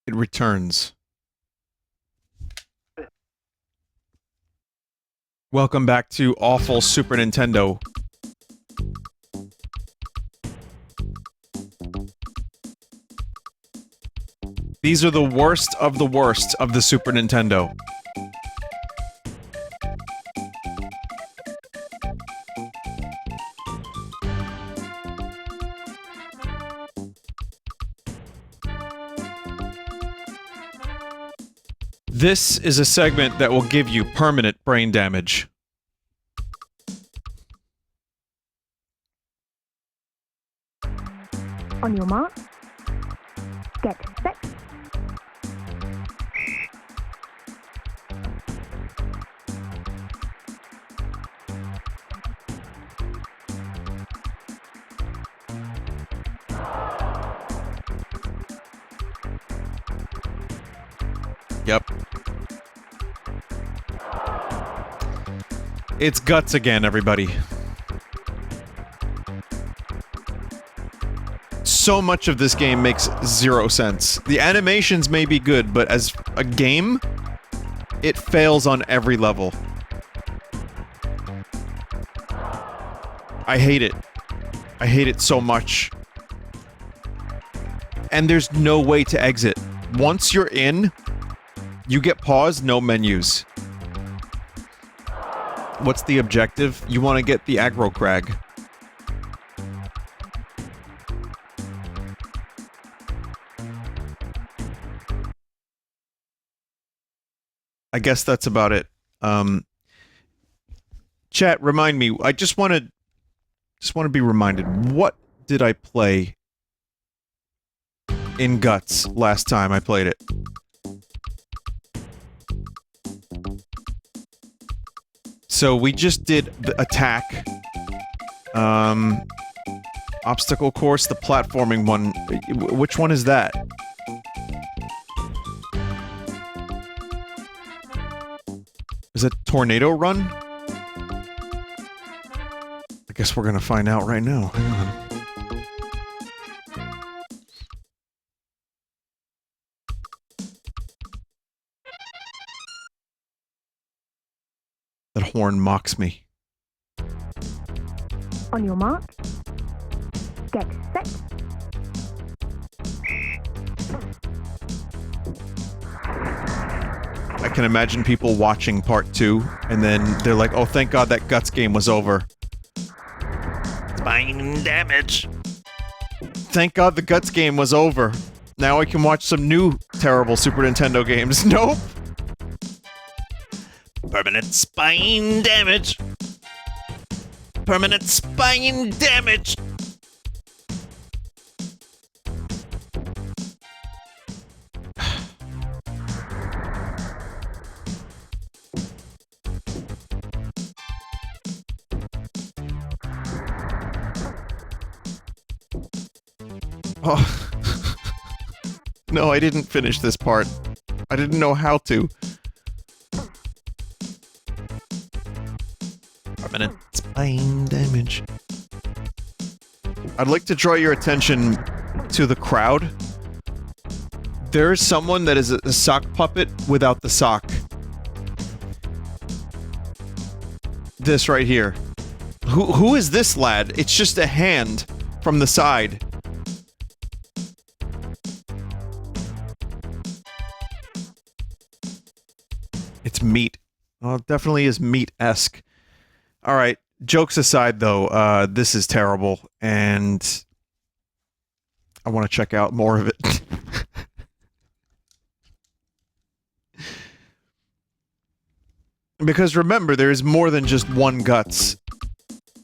It returns. Welcome back to Awful Super Nintendo. These are the worst of the Super Nintendo. This is a segment that will give you permanent brain damage. On your mark, get set. Yep. It's guts again, everybody. So much of this game makes zero sense. The animations may be good, but as a game, it fails on every level. I hate it. I hate it so much. And there's no way to exit. Once you're in, you get paused, no menus. What's the objective? You want to get the aggro crag. I guess that's about it. Chat, remind me. I just want to be reminded. What did I play in Guts last time I played it? So we just did the attack, obstacle course, the platforming one. Which one is that? Is it Tornado Run? I guess we're gonna find out right now. Hang on. That horn mocks me. On your mark, get set. I can imagine people watching part 2, and then they're like, oh, thank God that Guts game was over. Spine damage. Thank God the Guts game was over. Now I can watch some new terrible Super Nintendo games. Nope. Permanent spine damage. Permanent spine damage. Oh. No, I didn't finish this part. I didn't know how to. Permanent spine damage. I'd like to draw your attention to the crowd. There is someone that is a sock puppet without the sock. This right here. Who is this lad? It's just a hand from the side. It's meat. Well, it definitely is meat-esque. Alright, jokes aside though, this is terrible, and I want to check out more of it. Because remember, there's more than just one Guts.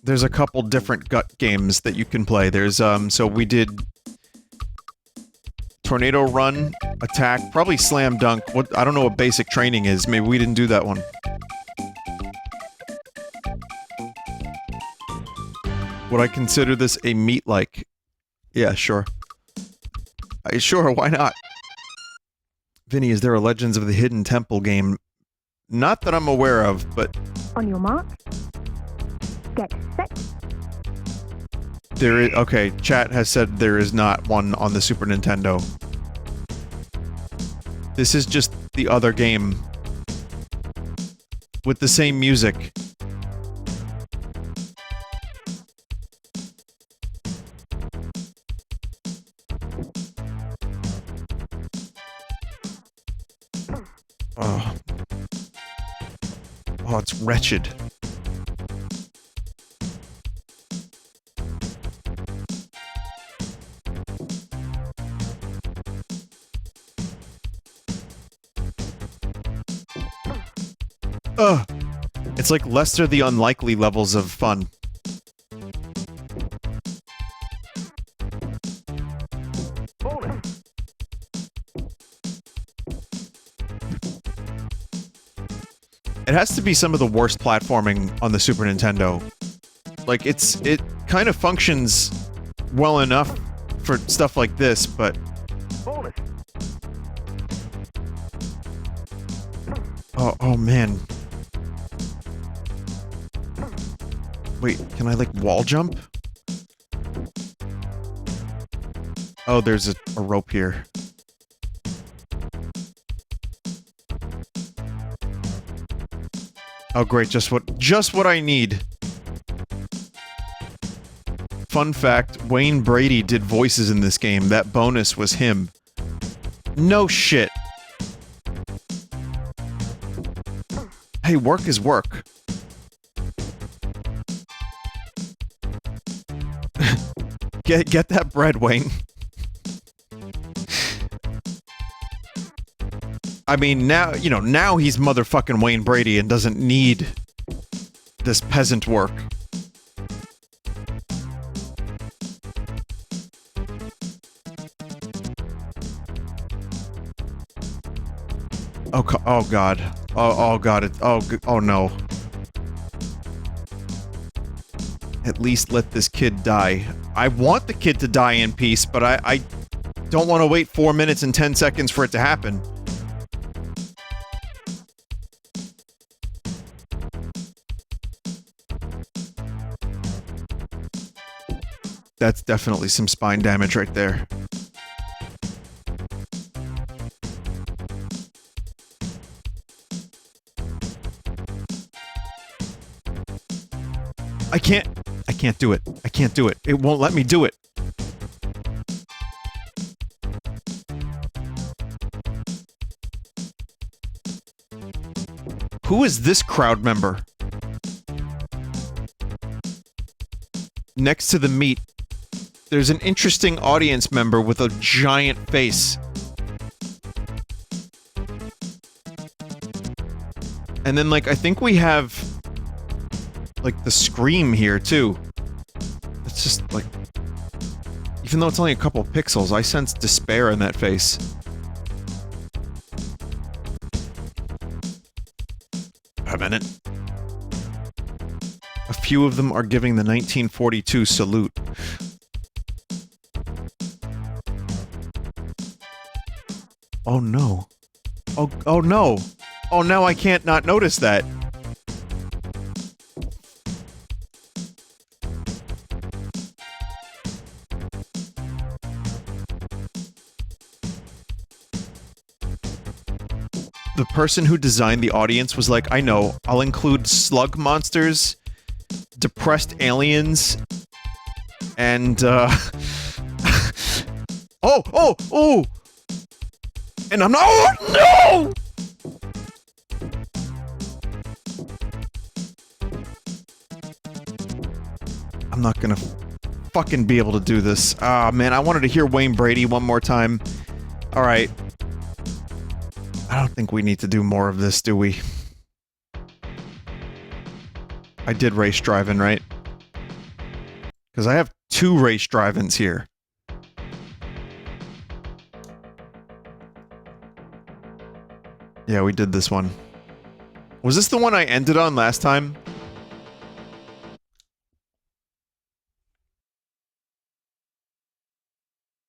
There's a couple different Gut games that you can play. There's, so we did Tornado Run, Attack, probably Slam Dunk. What, I don't know what basic training is. Maybe we didn't do that one. Would I consider this a meat-like? Yeah, sure. Sure, why not? Vinny, is there a Legends of the Hidden Temple game? Not that I'm aware of, but... On your mark, get set. There is... Okay, chat has said there is not one on the Super Nintendo. This is just the other game. With the same music. Oh. Oh, it's wretched. Ugh. It's like Lester the Unlikely levels of fun. It has to be some of the worst platforming on the Super Nintendo. Like, it kind of functions well enough for stuff like this, but... Oh man. Wait, can I, like, wall jump? Oh, there's a rope here. Oh great, just what I need. Fun fact, Wayne Brady did voices in this game. That bonus was him. No shit. Hey, work is work. Get that bread, Wayne. I mean, now, you know, now he's motherfucking Wayne Brady and doesn't need this peasant work. Oh god. Oh god, oh no. At least let this kid die. I want the kid to die in peace, but I don't want to wait 4 minutes and 10 seconds for it to happen. That's definitely some spine damage right there. I can't do it. I can't do it. It won't let me do it. Who is this crowd member? Next to the meat, there's an interesting audience member with a giant face. And then, like, I think we have, like, the scream here, too. It's just, like... Even though it's only a couple pixels, I sense despair in that face. A minute. A few of them are giving the 1942 salute. Oh no. Oh no! Oh, now I can't not notice that. The person who designed the audience was like, I know, I'll include slug monsters, depressed aliens, and, oh! And I'm not- oh, no! I'm not gonna fucking be able to do this. Ah, man, I wanted to hear Wayne Brady one more time. Alright. I don't think we need to do more of this, do we? I did race Drivin, right? Because I have 2 race Drivins here. Yeah, we did this one. Was this the one I ended on last time?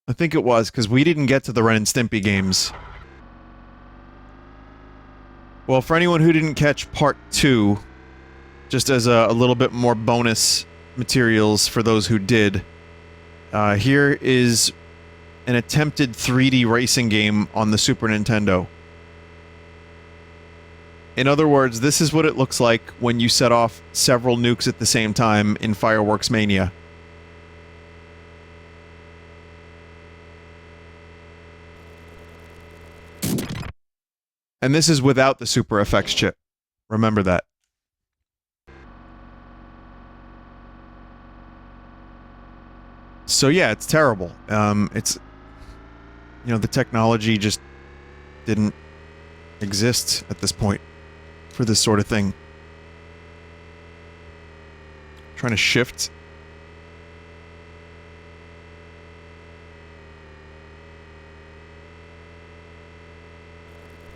I think it was, because we didn't get to the Ren Stimpy games. Well, for anyone who didn't catch part 2, just as a little bit more bonus materials for those who did, here is an attempted 3D racing game on the Super Nintendo. In other words, this is what it looks like when you set off several nukes at the same time in Fireworks Mania. And this is without the Super FX chip. Remember that. So yeah, it's terrible. It's... You know, the technology just didn't exist at this point for this sort of thing. Trying to shift.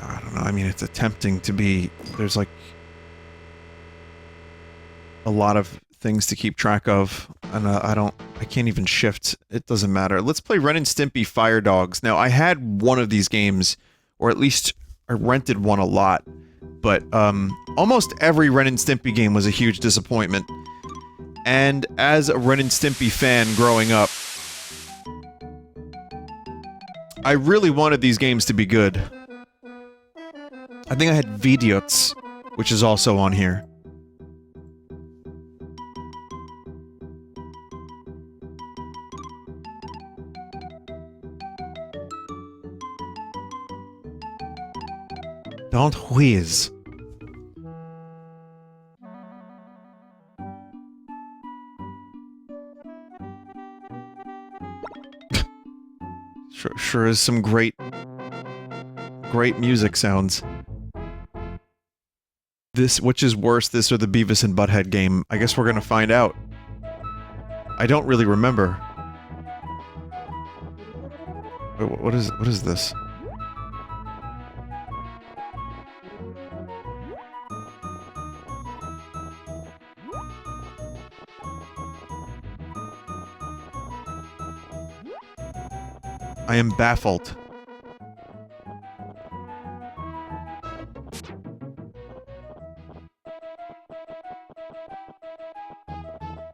I don't know, I mean, it's attempting to be... There's like... a lot of things to keep track of, and I can't even shift. It doesn't matter. Let's play Ren and Stimpy Fire Dogs. Now, I had one of these games, or at least I rented one a lot, but almost every Ren and Stimpy game was a huge disappointment. And as a Ren and Stimpy fan growing up, I really wanted these games to be good. I think I had Veediots, which is also on here. Don't wheeze. Sure is some great music sounds. This, which is worse, this or the Beavis and Butthead game? I guess we're gonna find out. I don't really remember. Wait, what is this? I am baffled.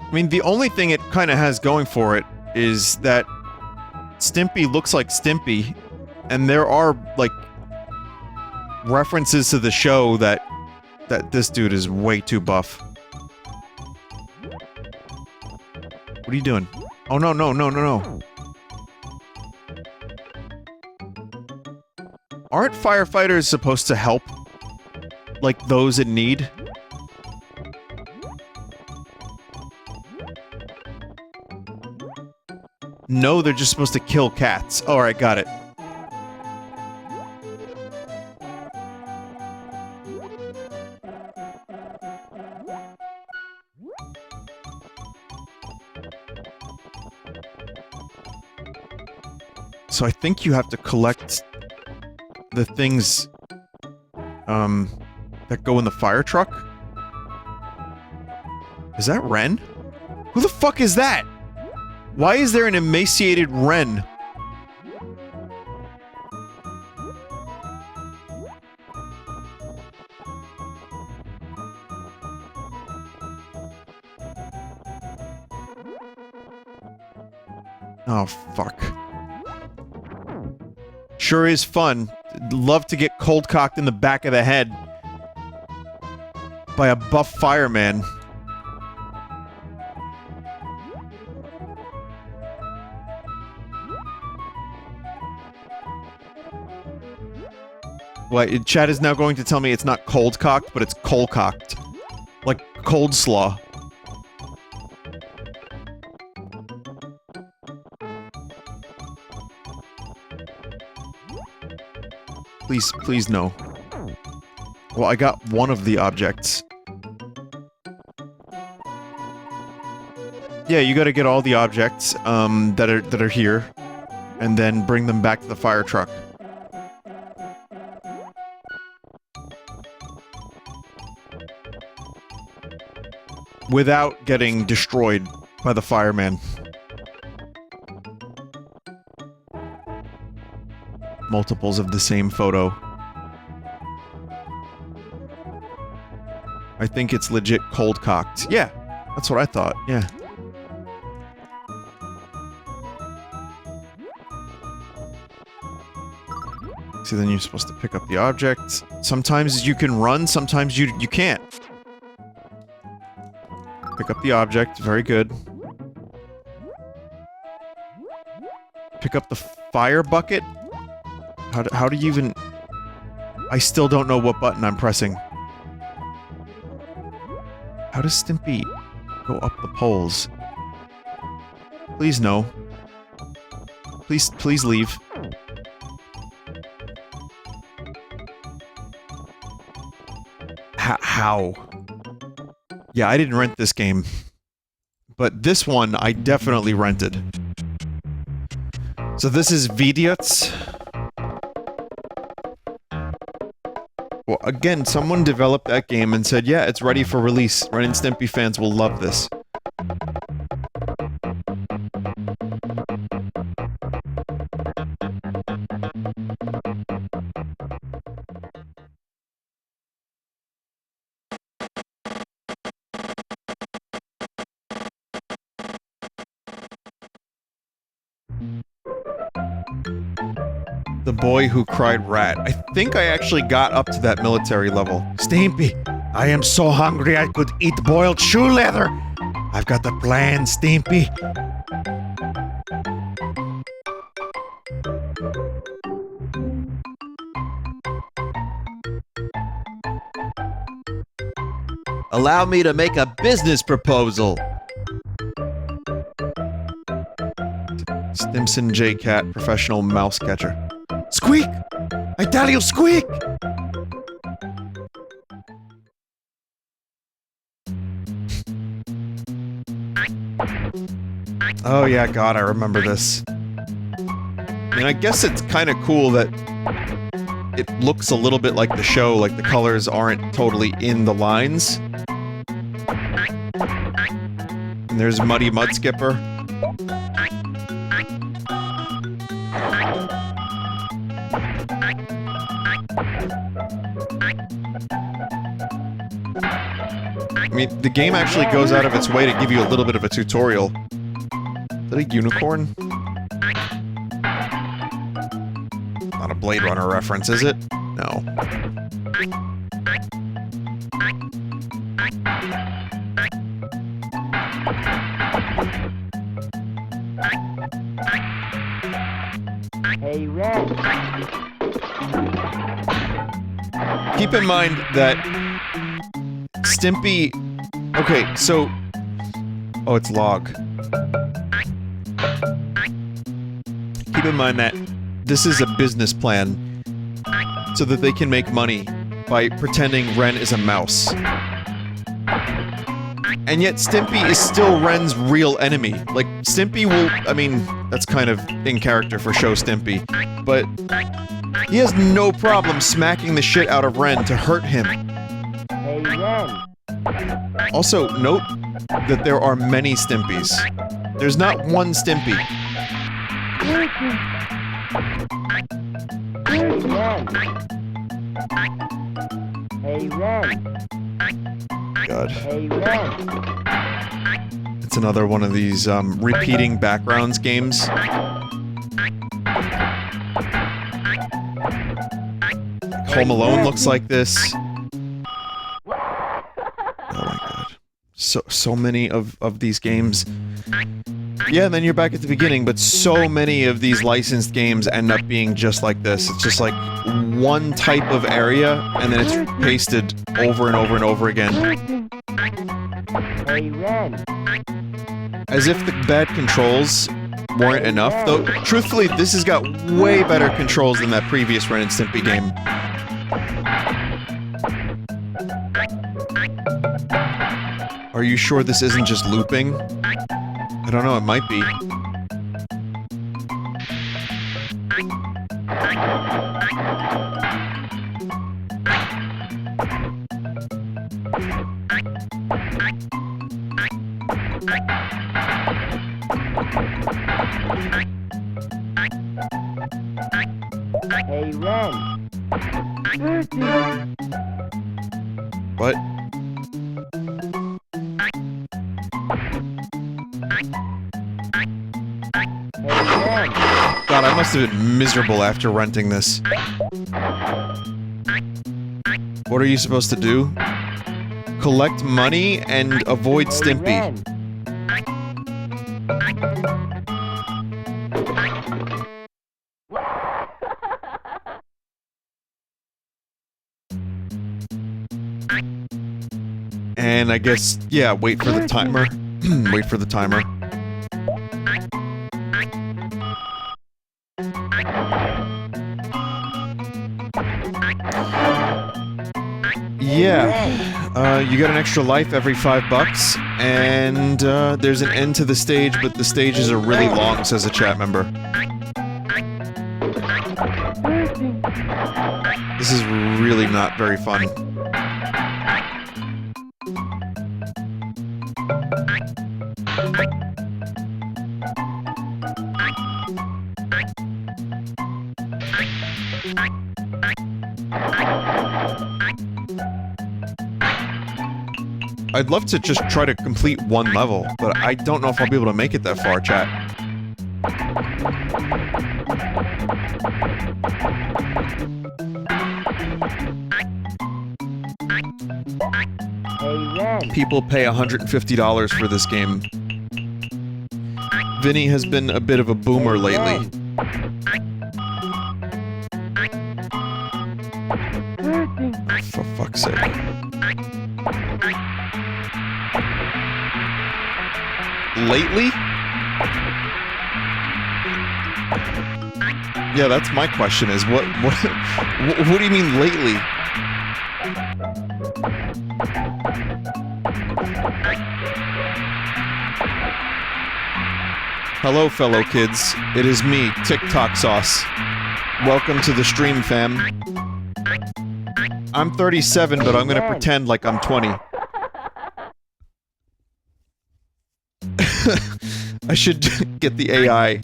I mean, the only thing it kind of has going for it is that Stimpy looks like Stimpy, and there are, like, references to the show that this dude is way too buff. What are you doing? Oh, no, no, no, no, no. Aren't firefighters supposed to help, like, those in need? No, they're just supposed to kill cats. Alright, got it. So I think you have to collect the things, that go in the fire truck? Is that Ren? Who the fuck is that? Why is there an emaciated Ren? Oh, fuck. Sure is fun. Love to get cold-cocked in the back of the head by a buff fireman. What? Chad is now going to tell me it's not cold-cocked, but it's cold-cocked. Like cold slaw. Please, please no. Well, I got one of the objects. Yeah, you gotta get all the objects, that are here, and then bring them back to the fire truck. Without getting destroyed by the fireman. Multiples of the same photo. I think it's legit cold-cocked. Yeah, that's what I thought, yeah. See, then you're supposed to pick up the object. Sometimes you can run, sometimes you can't. Pick up the object, very good. Pick up the fire bucket? How do you even... I still don't know what button I'm pressing. How does Stimpy go up the poles? Please no. Please leave. How? Yeah, I didn't rent this game. But this one, I definitely rented. So this is Veediots. Well, again, someone developed that game and said, yeah, it's ready for release. Ren and Stimpy fans will love this. The boy who cried rat. I think I actually got up to that military level. Stimpy, I am so hungry I could eat boiled shoe leather. I've got the plan, Stimpy. Allow me to make a business proposal. Stimson J. Cat, professional mouse catcher. Squeak! I tell you, squeak! Oh yeah, God, I remember this. I mean, I guess it's kind of cool that it looks a little bit like the show, like the colors aren't totally in the lines. And there's Muddy Mud Skipper. I mean, the game actually goes out of its way to give you a little bit of a tutorial. Is that a unicorn? Not a Blade Runner reference, is it? No. Hey, Ren. Keep in mind that Stimpy... Okay, so... Oh, it's log. Keep in mind that this is a business plan so that they can make money by pretending Ren is a mouse. And yet Stimpy is still Ren's real enemy. Like, Stimpy will... I mean, that's kind of in character for show Stimpy, but he has no problem smacking the shit out of Ren to hurt him. Hey, Ren. Also, note that there are many Stimpys. There's not one Stimpy. Hey, Ren. Hey, Ren. God. Hey, Ren. It's another one of these, repeating backgrounds games. Home Alone looks like this. Oh my god. So many of these games. Yeah, and then you're back at the beginning, but so many of these licensed games end up being just like this. It's just like one type of area, and then it's pasted over and over and over again. Hey, Ren. As if the bad controls weren't enough, though truthfully, this has got way better controls than that previous Ren and Stimpy game. Are you sure this isn't just looping? I don't know, it might be. Hey, Ren. What? Hey, Ren. God, I must have been miserable after renting this. What are you supposed to do? Collect money and avoid Stimpy. Ren. And I guess, yeah, wait for the timer. Wait for the timer. Yeah, you get an extra life every $5, and there's an end to the stage, but the stages are really long, says a chat member. This is really not very fun. I'd love to just try to complete one level, but I don't know if I'll be able to make it that far, chat. Hey, Ren. People pay $150 for this game. Vinny has been a bit of a boomer lately. Oh, for fuck's sake. Lately? Yeah, that's my question is, what do you mean lately? Hello, fellow kids. It is me, TikTok Sauce. Welcome to the stream, fam. I'm 37, but I'm gonna pretend like I'm 20. I should get the AI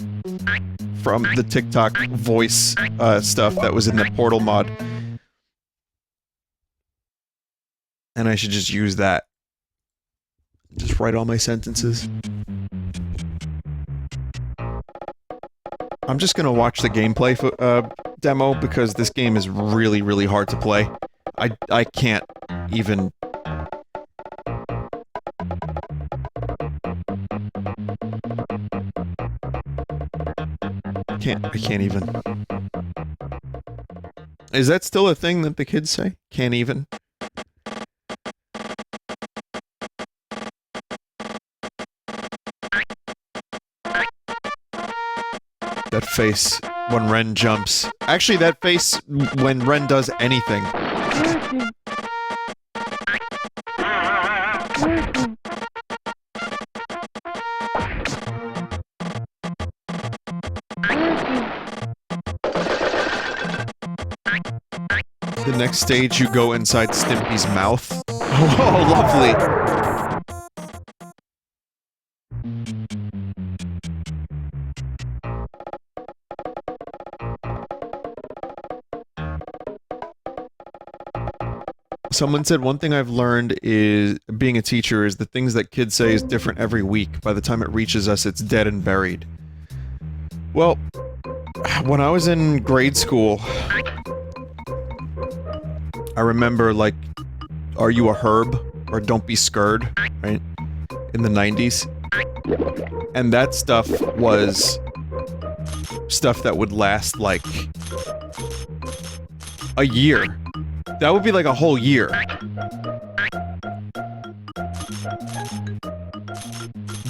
from the TikTok voice stuff that was in the Portal mod. And I should just use that. Just write all my sentences. I'm just gonna watch the gameplay demo because this game is really, really hard to play. I can't even... I can't even. Is that still a thing that the kids say? Can't even? That face when Ren jumps. Actually, that face when Ren does anything. The next stage, you go inside Stimpy's mouth. Oh, lovely! Someone said one thing I've learned is being a teacher is the things that kids say is different every week. By the time it reaches us, it's dead and buried. Well, when I was in grade school, I remember, like, Are You a Herb? Or Don't Be Scared, right? In the 90s. And that stuff was stuff that would last, like, a year. That would be like a whole year.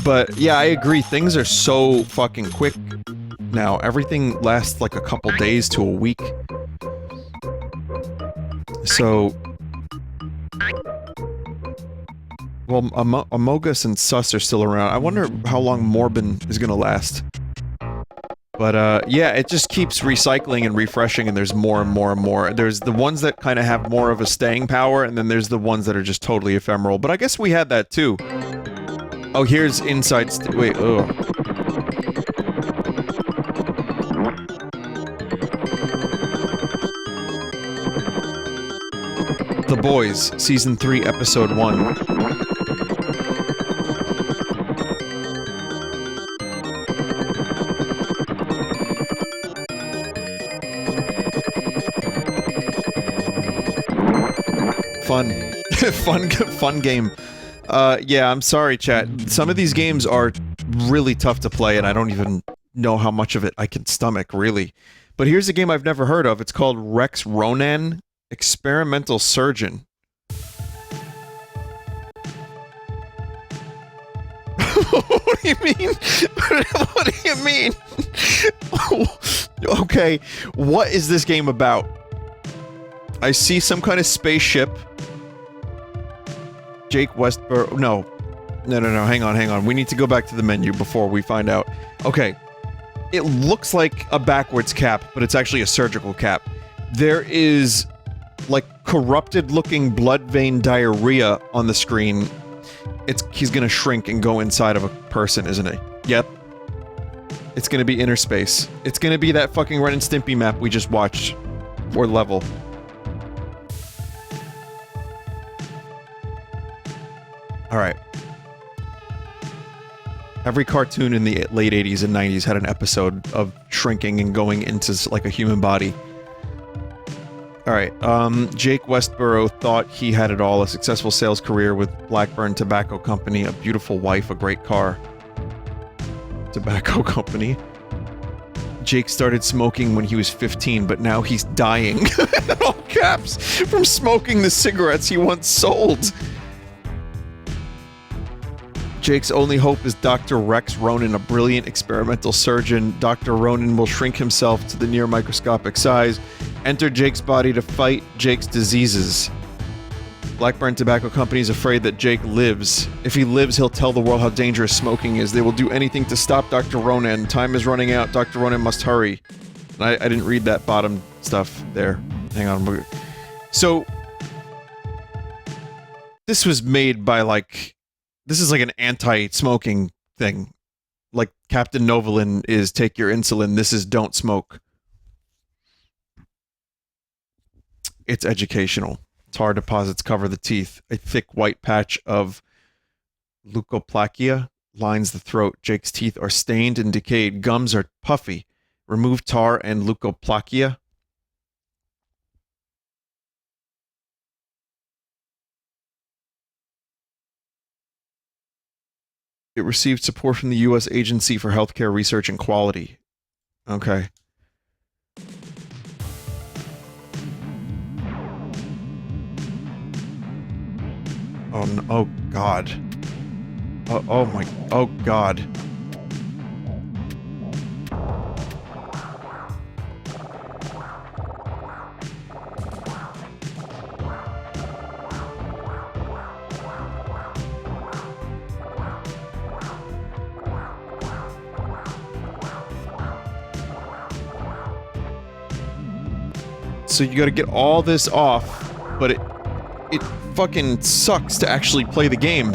But, yeah, I agree, things are so fucking quick now. Everything lasts like a couple days to a week. So... Well, Amogus and Sus are still around. I wonder how long Morbin is gonna last. But, yeah, it just keeps recycling and refreshing, and there's more and more and more. There's the ones that kind of have more of a staying power, and then there's the ones that are just totally ephemeral. But I guess we had that, too. Oh, here's Inside wait, ugh. The Boys, Season 3, Episode 1. Fun. Fun game. Yeah, I'm sorry, chat. Some of these games are really tough to play, and I don't even know how much of it I can stomach, really. But here's a game I've never heard of. It's called Ronan Experimental Surgeon. What do you mean? What do you mean? Okay, what is this game about? I see some kind of spaceship. Jake Westboro... No. No, hang on. We need to go back to the menu before we find out. Okay. It looks like a backwards cap, but it's actually a surgical cap. There is, like, corrupted-looking blood vein diarrhea on the screen. He's gonna shrink and go inside of a person, isn't he? Yep. It's gonna be inner space. It's gonna be that fucking Ren and Stimpy map we just watched. Or level. Alright. Every cartoon in the late 80s and 90s had an episode of shrinking and going into, like, a human body. Alright, Jake Westboro thought he had it all, a successful sales career with Blackburn Tobacco Company, a beautiful wife, a great car. Tobacco Company. Jake started smoking when he was 15, but now he's dying, in all caps, from smoking the cigarettes he once sold. Jake's only hope is Dr. Rex Ronan, a brilliant experimental surgeon. Dr. Ronan will shrink himself to the near microscopic size, enter Jake's body to fight Jake's diseases. Blackburn Tobacco Company is afraid that Jake lives. If he lives, he'll tell the world how dangerous smoking is. They will do anything to stop Dr. Ronan. Time is running out. Dr. Ronan must hurry. I didn't read that bottom stuff there. Hang on. So, this was made by, like... This is like an anti-smoking thing. Like Captain Novolin is take your insulin, this is don't smoke. It's educational. Tar deposits cover the teeth. A thick white patch of leukoplakia lines the throat. Jake's teeth are stained and decayed. Gums are puffy. Remove tar and leukoplakia. It received support from the U.S. Agency for Healthcare Research and Quality. Okay. Oh, no, oh God. Oh my, oh God. So you gotta get all this off, but it fucking sucks to actually play the game.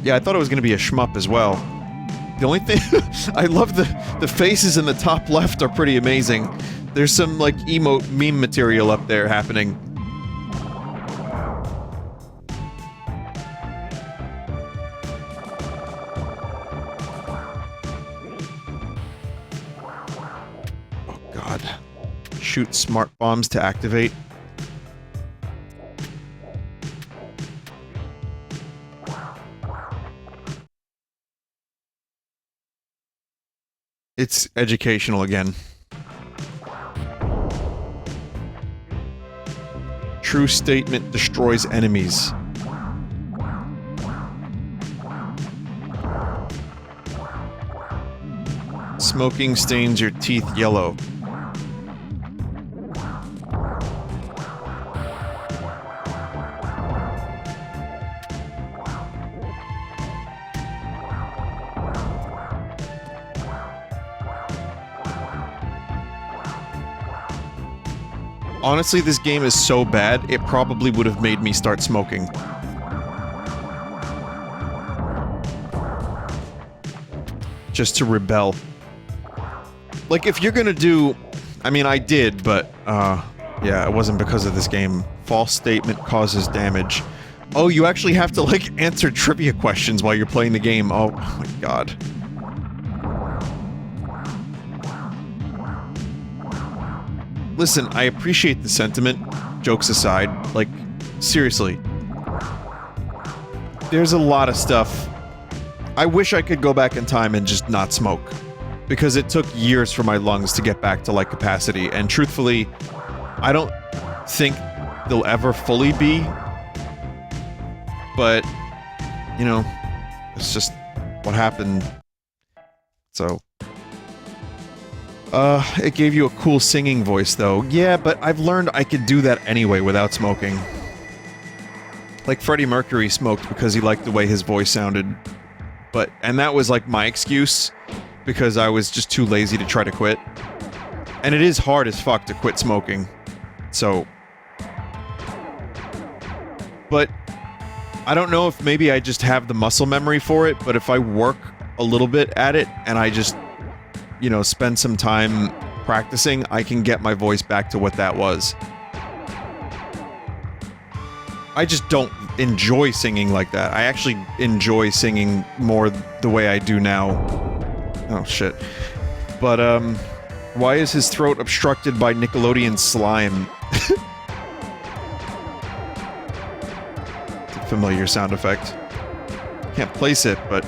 Yeah, I thought it was gonna be a shmup as well. The only thing... I love the faces in the top left are pretty amazing. There's some, like, emote meme material up there happening. Shoot smart bombs to activate. It's educational again. True statement destroys enemies. Smoking stains your teeth yellow. Honestly, this game is so bad, it probably would have made me start smoking. Just to rebel. Like, if you're gonna do... I mean, I did, but, yeah, it wasn't because of this game. False statement causes damage. Oh, you actually have to, like, answer trivia questions while you're playing the game. Oh my god. listen, I appreciate the sentiment, jokes aside. Like, seriously. There's a lot of stuff. I wish I could go back in time and just not smoke. Because it took years for my lungs to get back to, like, capacity. And truthfully, I don't think they'll ever fully be. But, you know, it's just what happened. So... it gave you a cool singing voice, though. Yeah, but I've learned I could do that anyway without smoking. Like, Freddie Mercury smoked because he liked the way his voice sounded. And that was, like, my excuse, because I was just too lazy to try to quit. And it is hard as fuck to quit smoking. So... But... I don't know if maybe I just have the muscle memory for it, but if I work a little bit at it, and I just... you know, spend some time practicing, I can get my voice back to what that was. I just don't enjoy singing like that. I actually enjoy singing more the way I do now. Oh, shit. But, why is his throat obstructed by Nickelodeon slime? It's a familiar sound effect. Can't place it, but...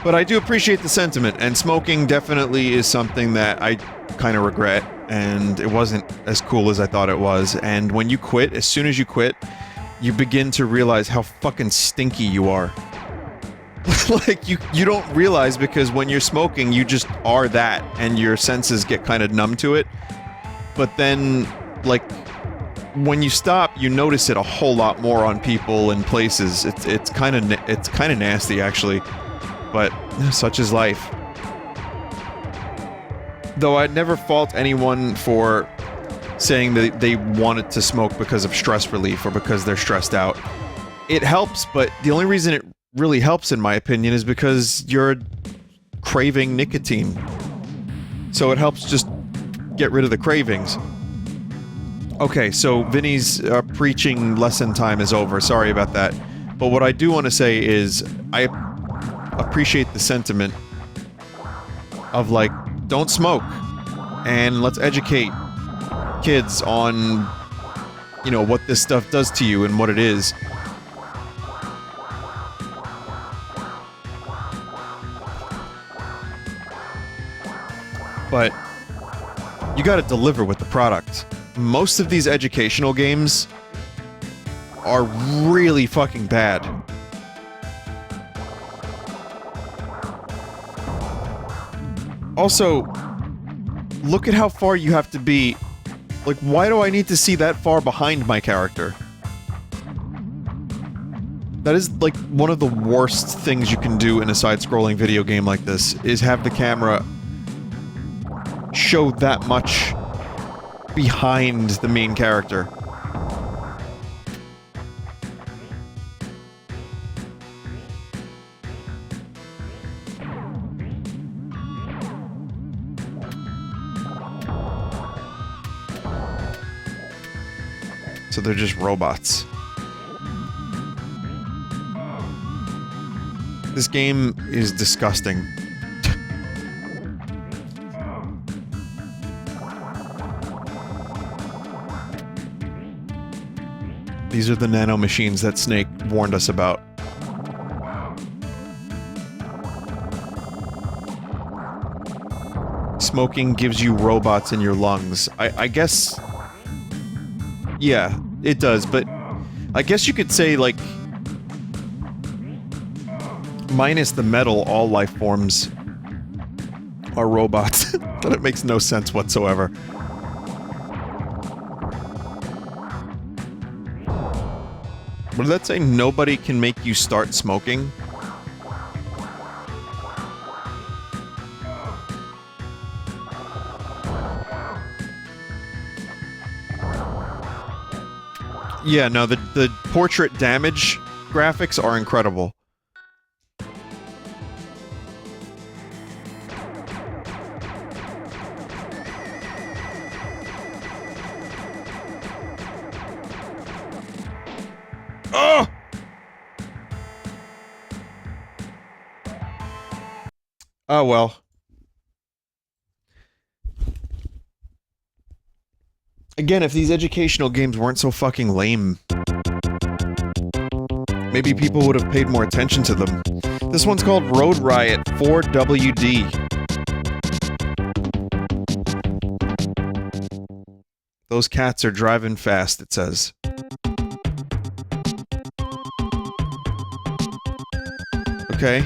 But I do appreciate the sentiment, and smoking definitely is something that I kind of regret, and it wasn't as cool as I thought it was, and when you quit, as soon as you quit, you begin to realize how fucking stinky you are. Like, you don't realize because when you're smoking, you just are that, and your senses get kind of numb to it, but then, like, when you stop, you notice it a whole lot more on people and places. It's kind of nasty, actually. But such is life. Though I'd never fault anyone for saying that they wanted to smoke because of stress relief or because they're stressed out. It helps, but the only reason it really helps, in my opinion, is because you're craving nicotine. So it helps just get rid of the cravings. Okay, so Vinny's preaching lesson time is over. Sorry about that. But what I do want to say is, I appreciate the sentiment of, like, don't smoke, and let's educate kids on, you know, what this stuff does to you and what it is. But you gotta deliver with the product. Most of these educational games are really fucking bad. Also, look at how far you have to be. Like, why do I need to see that far behind my character? That is, like, one of the worst things you can do in a side-scrolling video game like this, is have the camera show that much behind the main character. So they're just robots. This game is disgusting. These are the nanomachines that Snake warned us about. Smoking gives you robots in your lungs. I guess... Yeah, it does, but I guess you could say, like, minus the metal, all life forms are robots. But it makes no sense whatsoever. What did that say? Nobody can make you start smoking? Yeah, no, the portrait damage graphics are incredible. Oh! Oh well. Again, if these educational games weren't so fucking lame, maybe people would have paid more attention to them. This one's called Road Riot 4WD. Those cats are driving fast, it says. Okay.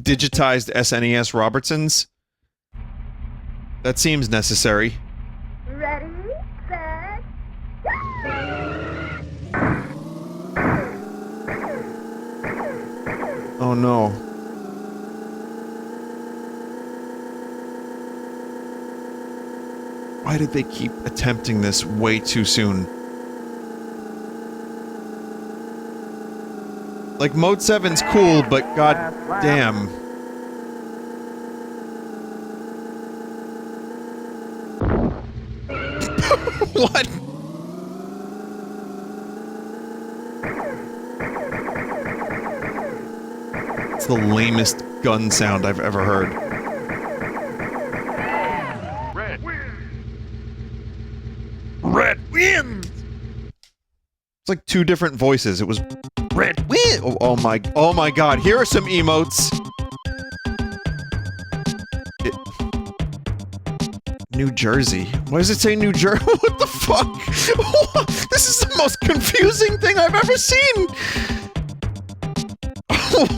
Digitized SNES Robertsons? That seems necessary. Ready, set, Oh no. Why did they keep attempting this way too soon? Like, Mode 7's cool, but god damn. What? It's the lamest gun sound I've ever heard. Red wins! It's like two different voices. It was Red win! Oh my god, here are some emotes! New Jersey. Why does it say New Jersey? What the fuck? This is the most confusing thing I've ever seen!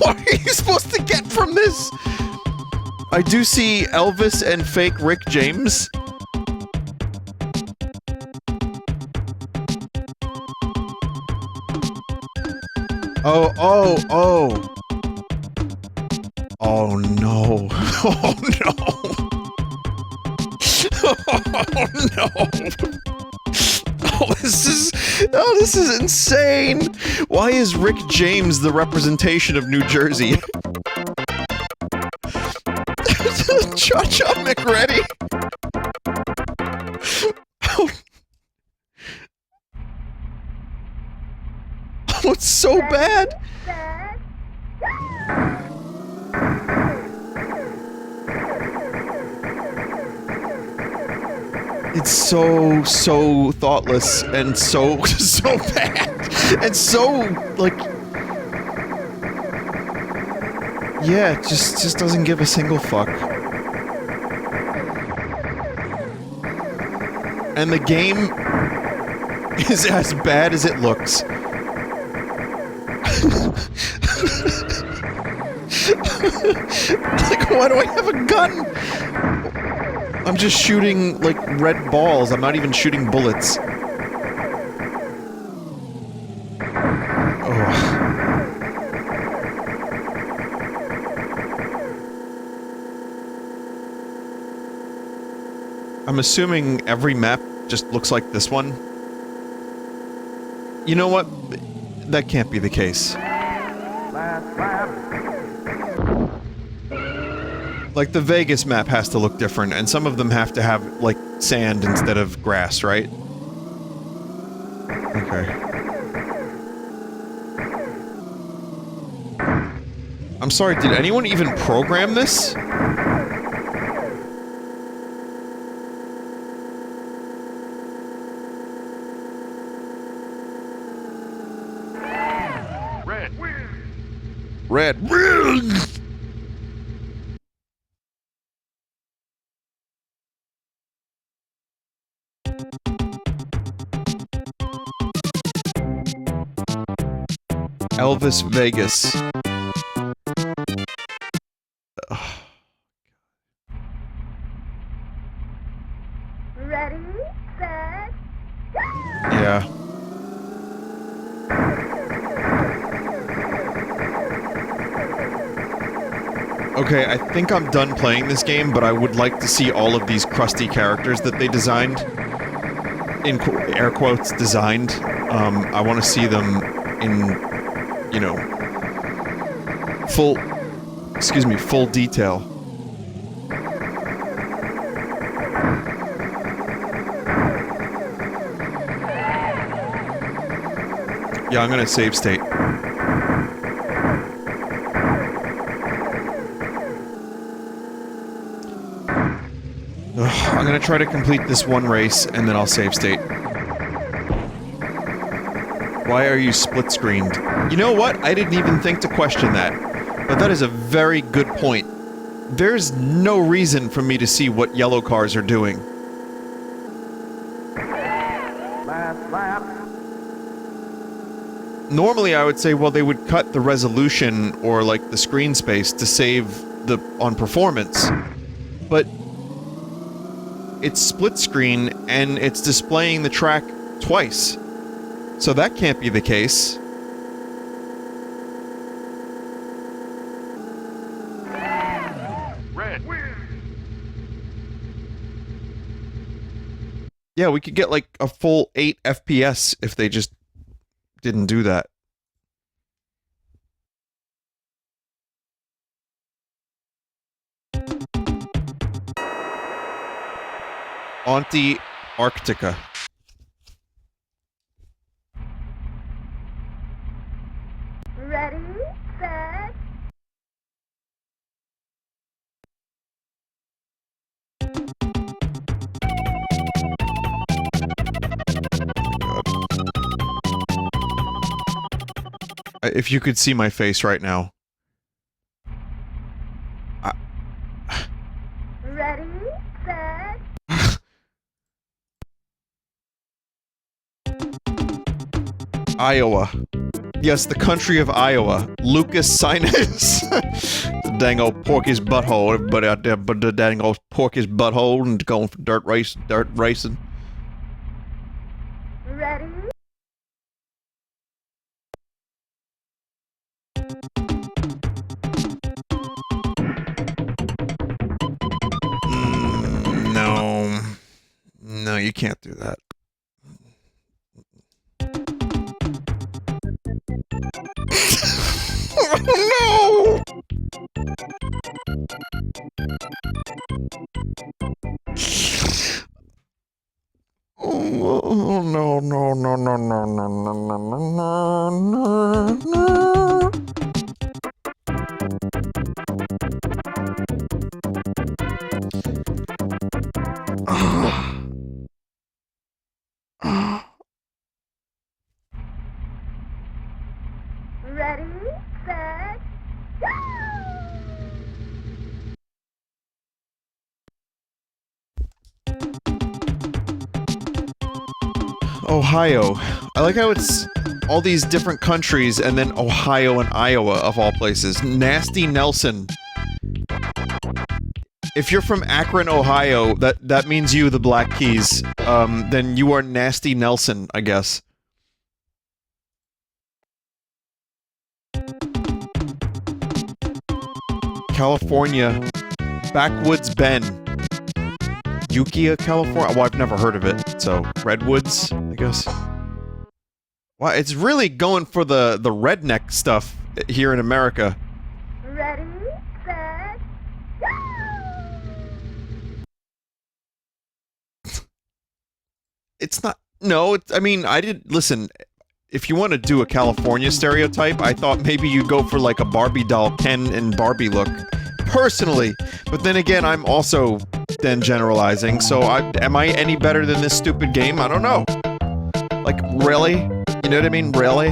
What are you supposed to get from this? I do see Elvis and fake Rick James. Oh. Oh no. Oh no. Oh no. This is insane. Why is Rick James the representation of New Jersey? Cha-Cha McReady. Oh, it's so bad. It's so thoughtless and so bad and so like, yeah, it just doesn't give a single fuck. And the game is as bad as it looks. Like, why do I have a gun? I'm just shooting, like, red balls. I'm not even shooting bullets. Oh. I'm assuming every map just looks like this one. You know what? That can't be the case. Like, the Vegas map has to look different, and some of them have to have, like, sand instead of grass, right? Okay. I'm sorry, did anyone even program this? Red. Elvis Vegas. ready, set, Yeah. Okay, I think I'm done playing this game, but I would like to see all of these crusty characters that they designed. In air quotes, designed. I want to see them in, you know, full detail. Yeah, I'm gonna save state. Ugh, I'm gonna try to complete this one race, and then I'll save state. Why are you split-screened? You know what? I didn't even think to question that. But that is a very good point. There's no reason for me to see what yellow cars are doing. Last lap. Normally I would say, well, they would cut the resolution or, like, the screen space to save on performance. But it's split screen and it's displaying the track twice. So that can't be the case. Red. Yeah, we could get like a full 8 FPS if they just didn't do that. Auntie Arctica. Ready, set. If you could see my face right now. Ready, set. Iowa. Yes, the country of Iowa. Lucas Sinus. The dang old Porky's butthole. Everybody out there but the dang old Porky's butthole and going for dirt racing. Ready, No. No, you can't do that. Oh, no! Oh, no, no, no, no, no, no, no, no, no, no, no. ready, set, go! Ohio. I like how it's all these different countries and then Ohio and Iowa of all places. Nasty Nelson. If you're from Akron, Ohio, that means you, the Black Keys. Then you are Nasty Nelson, I guess. California. Backwoods Bend. Ukiah, California? Well, I've never heard of it, so Redwoods, I guess. Wow, it's really going for the redneck stuff here in America. Ready, set, go! It's not... No, I mean, I did... Listen, if you want to do a California stereotype, I thought maybe you'd go for like a Barbie doll, Ken and Barbie look. Personally. But then again, I'm also then generalizing, so am I any better than this stupid game? I don't know. Like, really? You know what I mean? Really?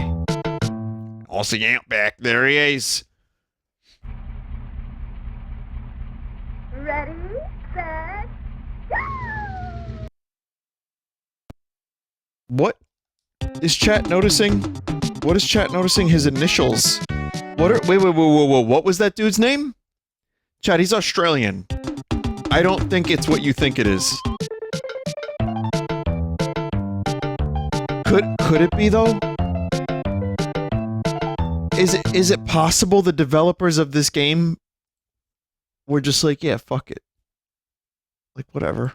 Also, back there he is. Ready, set, go! What is chat noticing? What is chat noticing? His initials. What are- wait, what was that dude's name? Chat, he's Australian. I don't think it's what you think it is. Could it be, though? Is it possible the developers of this game were just like, yeah, fuck it. Like, whatever.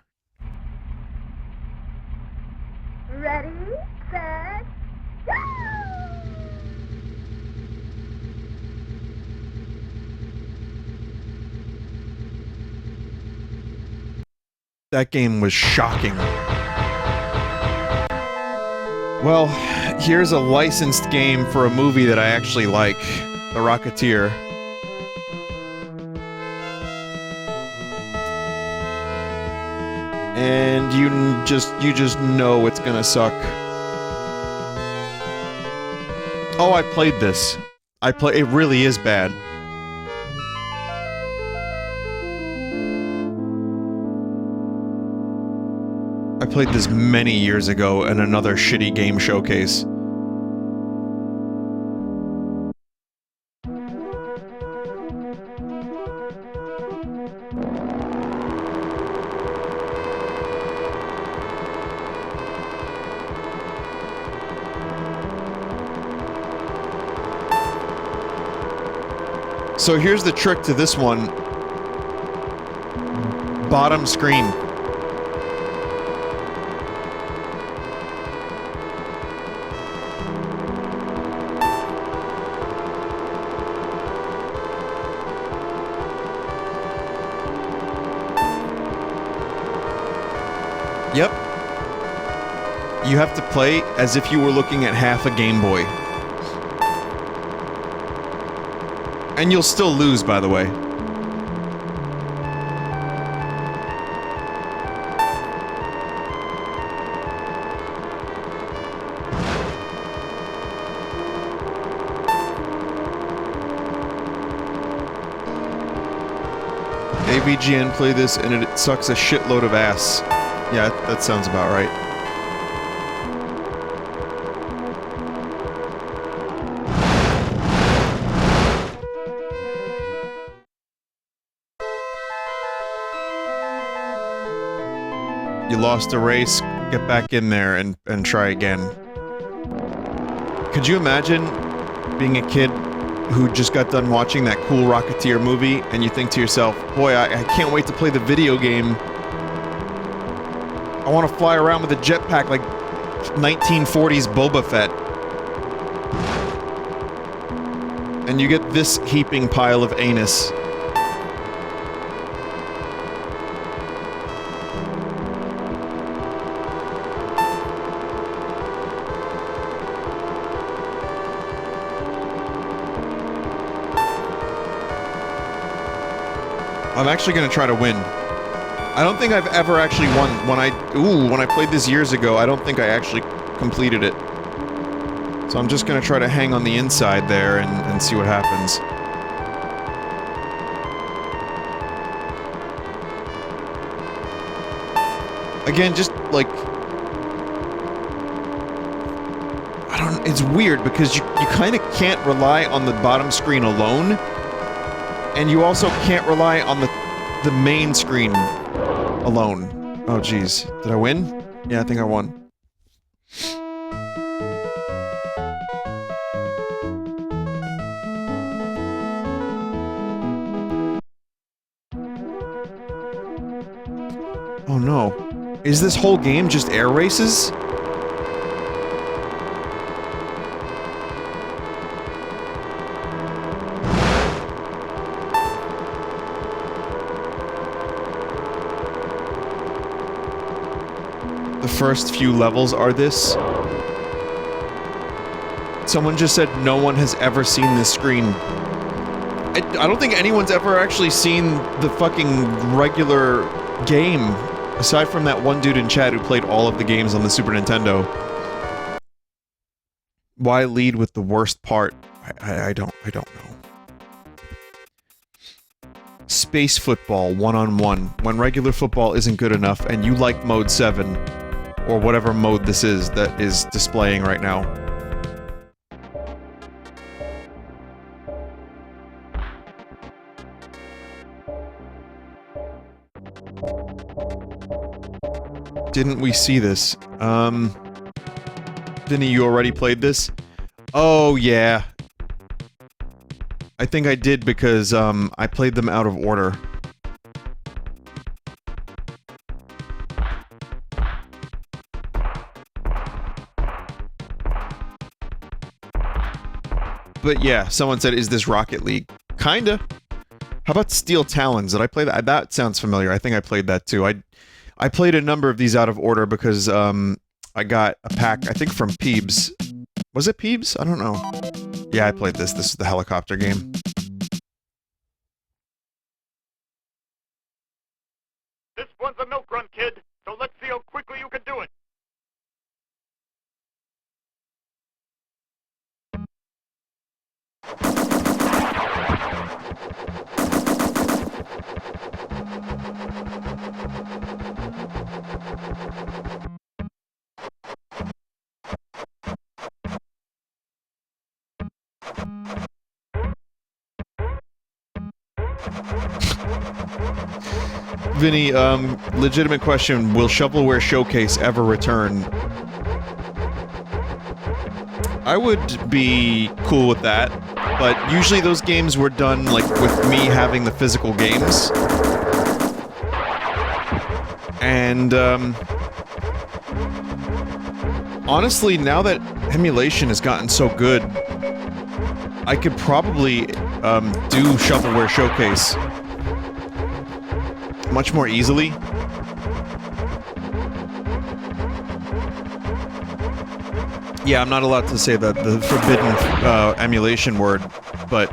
Ready, set, go! That game was shocking. Well, here's a licensed game for a movie that I actually like, The Rocketeer. And you just know it's gonna suck. Oh, I played this. It really is bad. I played this many years ago in another shitty game showcase. So here's the trick to this one. Bottom screen. Yep. You have to play as if you were looking at half a Game Boy. And you'll still lose, by the way. AVGN play this and it sucks a shitload of ass. Yeah, that sounds about right. You lost a race, get back in there and try again. Could you imagine being a kid who just got done watching that cool Rocketeer movie and you think to yourself, boy, I can't wait to play the video game. I want to fly around with a jetpack like 1940s Boba Fett. And you get this heaping pile of anus. I'm actually gonna try to win. I don't think I've ever actually won. When I played this years ago, I don't think I actually completed it. So I'm just gonna try to hang on the inside there and see what happens. Again, just like... I don't... It's weird because you kinda can't rely on the bottom screen alone. And you also can't rely on the main screen alone. Oh, jeez. Did I win? Yeah, I think I won. Oh no. Is this whole game just air races? First few levels are this. Someone just said no one has ever seen this screen. I don't think anyone's ever actually seen the fucking regular game, aside from that one dude in chat who played all of the games on the Super Nintendo. Why lead with the worst part? I don't know. Space football, one-on-one. When regular football isn't good enough and you like mode 7, or whatever mode this is that is displaying right now. Didn't we see this? Vinny, you already played this? Oh, yeah. I think I did because, I played them out of order. But yeah, someone said, is this Rocket League? Kinda. How about Steel Talons? Did I play that? That sounds familiar. I think I played that too. I played a number of these out of order because, I got a pack, I think from Peebs. Was it Peebs? I don't know. Yeah, I played this. This is the helicopter game. This one's a milk run, kid. So let's see how quickly you can do it. Vinny, legitimate question, will Shovelware Showcase ever return? I would be cool with that, but usually those games were done, like, with me having the physical games. And, honestly, now that emulation has gotten so good, I could probably, do Shovelware Showcase much more easily. Yeah, I'm not allowed to say the forbidden emulation word, but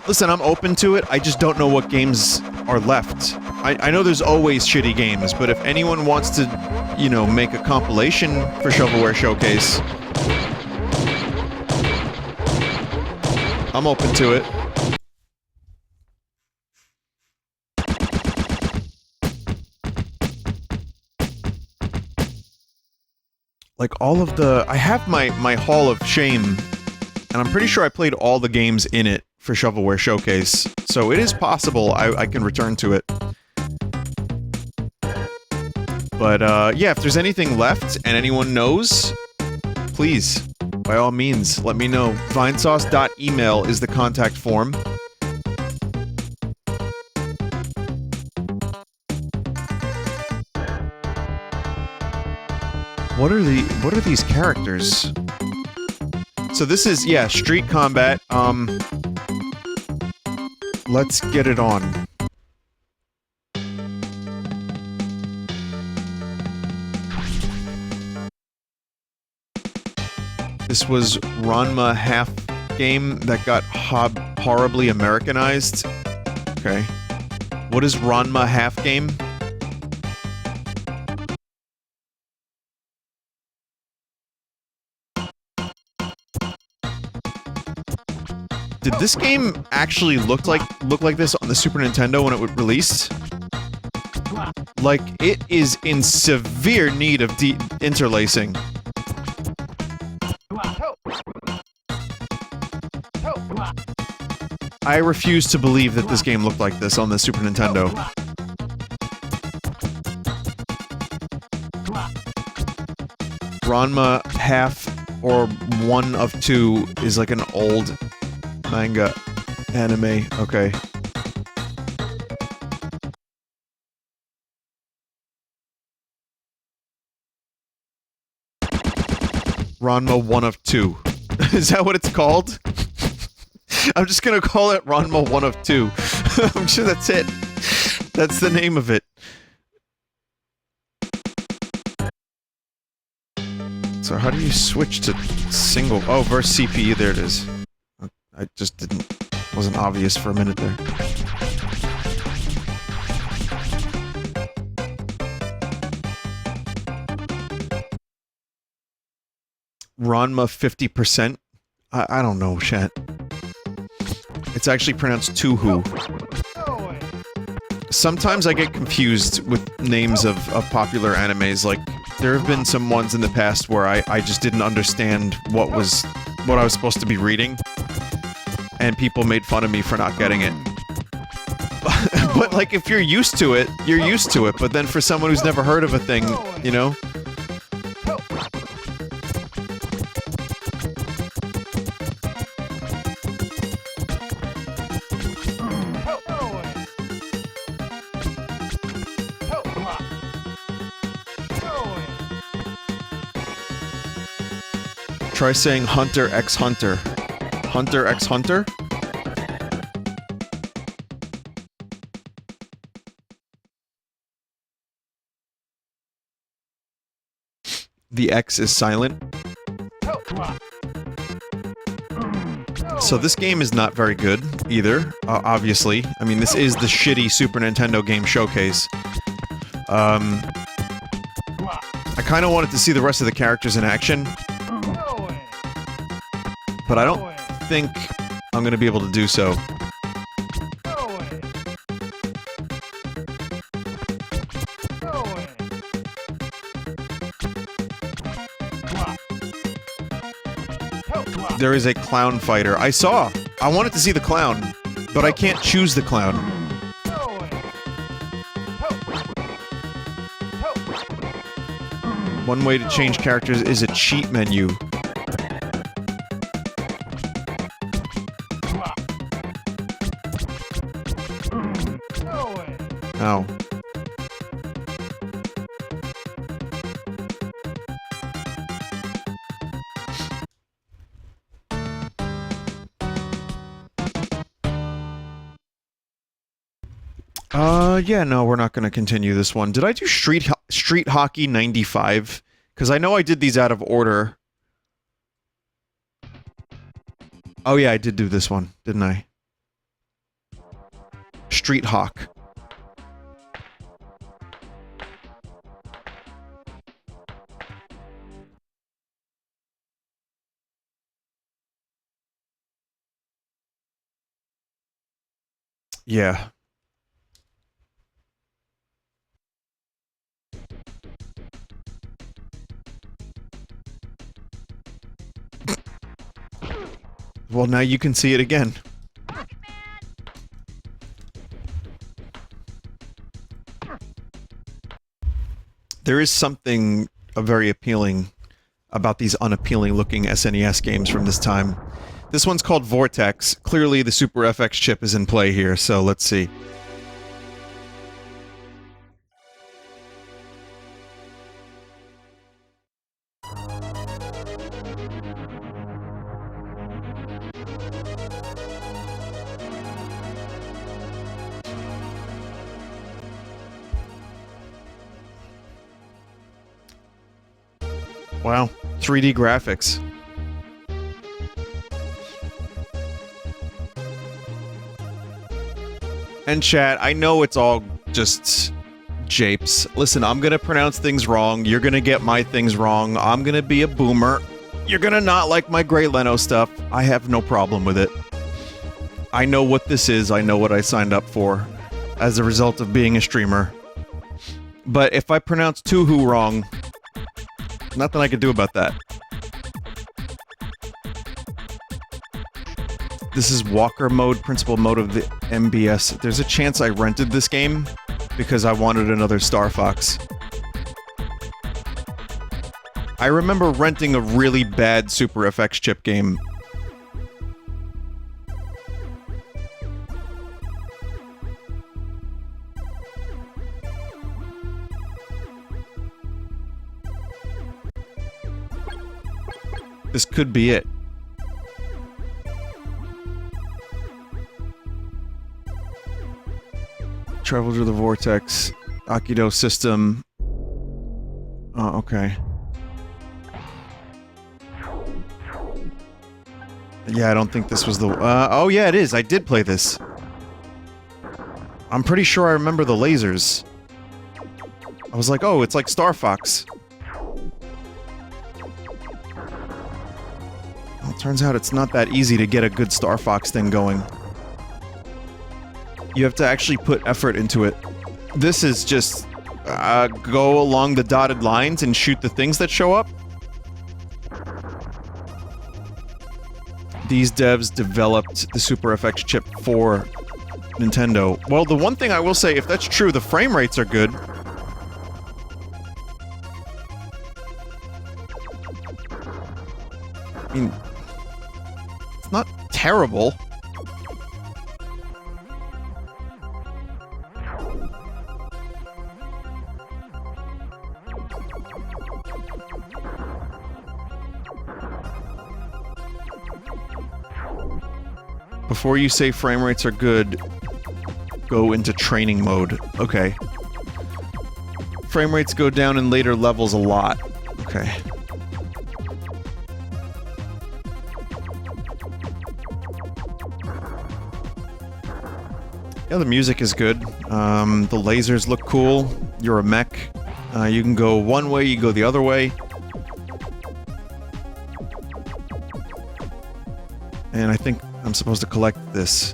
listen, I'm open to it. I just don't know what games are left. I know there's always shitty games, but if anyone wants to, you know, make a compilation for Shovelware Showcase, I'm open to it. Like, all of the... I have my Hall of Shame, and I'm pretty sure I played all the games in it for Shovelware Showcase, so it is possible I can return to it. But, yeah, if there's anything left, and anyone knows, please, by all means, let me know. Vinesauce.email is the contact form. What are these characters? So this is, yeah, Street Combat, let's get it on. This was Ranma half game that got horribly Americanized. Okay. What is Ranma half game? Did this game actually look like this on the Super Nintendo when it was released? Like, it is in severe need of interlacing. I refuse to believe that this game looked like this on the Super Nintendo. Ranma half or one of two is like an old manga anime. Okay. Ranma 1 of 2. Is that what it's called? I'm just gonna call it Ranma 1 of 2. I'm sure that's it. That's the name of it. So how do you switch to single? Oh, verse CPU, there it is. I just wasn't obvious for a minute there. Ranma 50%? I don't know, chat. It's actually pronounced Tuhu. Sometimes I get confused with names of popular animes, like, there have been some ones in the past where I just didn't understand what I was supposed to be reading, and people made fun of me for not getting it. But, like, if you're used to it, you're used to it, but then for someone who's never heard of a thing, you know? Try saying Hunter x Hunter. Hunter x Hunter? The X is silent. So this game is not very good, either, obviously. I mean, this is the shitty Super Nintendo game showcase. I kind of wanted to see the rest of the characters in action, but I don't think I'm going to be able to do so. There is a clown fighter. I wanted to see the clown, but I can't choose the clown. One way to change characters is a cheat menu. Ow. Yeah, no, we're not going to continue this one. Did I do Street Hockey 95? Because I know I did these out of order. Oh yeah, I did do this one, didn't I? Street Hawk. Yeah. Well, now you can see it again. There is something very appealing about these unappealing looking SNES games from this time. This one's called Vortex. Clearly the Super FX chip is in play here, so let's see. Wow, 3D graphics. And chat, I know it's all just japes. Listen, I'm gonna pronounce things wrong, you're gonna get my things wrong, I'm gonna be a boomer, you're gonna not like my Grey Leno stuff, I have no problem with it. I know what this is, I know what I signed up for, as a result of being a streamer. But if I pronounce Tuhu wrong, nothing I can do about that. This is Walker mode, principal mode of the MBS. There's a chance I rented this game because I wanted another Star Fox. I remember renting a really bad Super FX chip game. This could be it. Travel through the Vortex. Akido system. Oh, okay. Yeah, I don't think this was the... oh yeah, it is. I did play this. I'm pretty sure I remember the lasers. I was like, oh, it's like Star Fox. Well, it turns out it's not that easy to get a good Star Fox thing going. You have to actually put effort into it. This is just... go along the dotted lines and shoot the things that show up. These devs developed the Super FX chip for Nintendo. Well, the one thing I will say, if that's true, the frame rates are good. I mean, it's not terrible. Before you say frame rates are good, go into training mode. Okay. Frame rates go down in later levels a lot. Okay. Yeah, the music is good. The lasers look cool. You're a mech. You can go one way, you go the other way. And I think I'm supposed to collect this.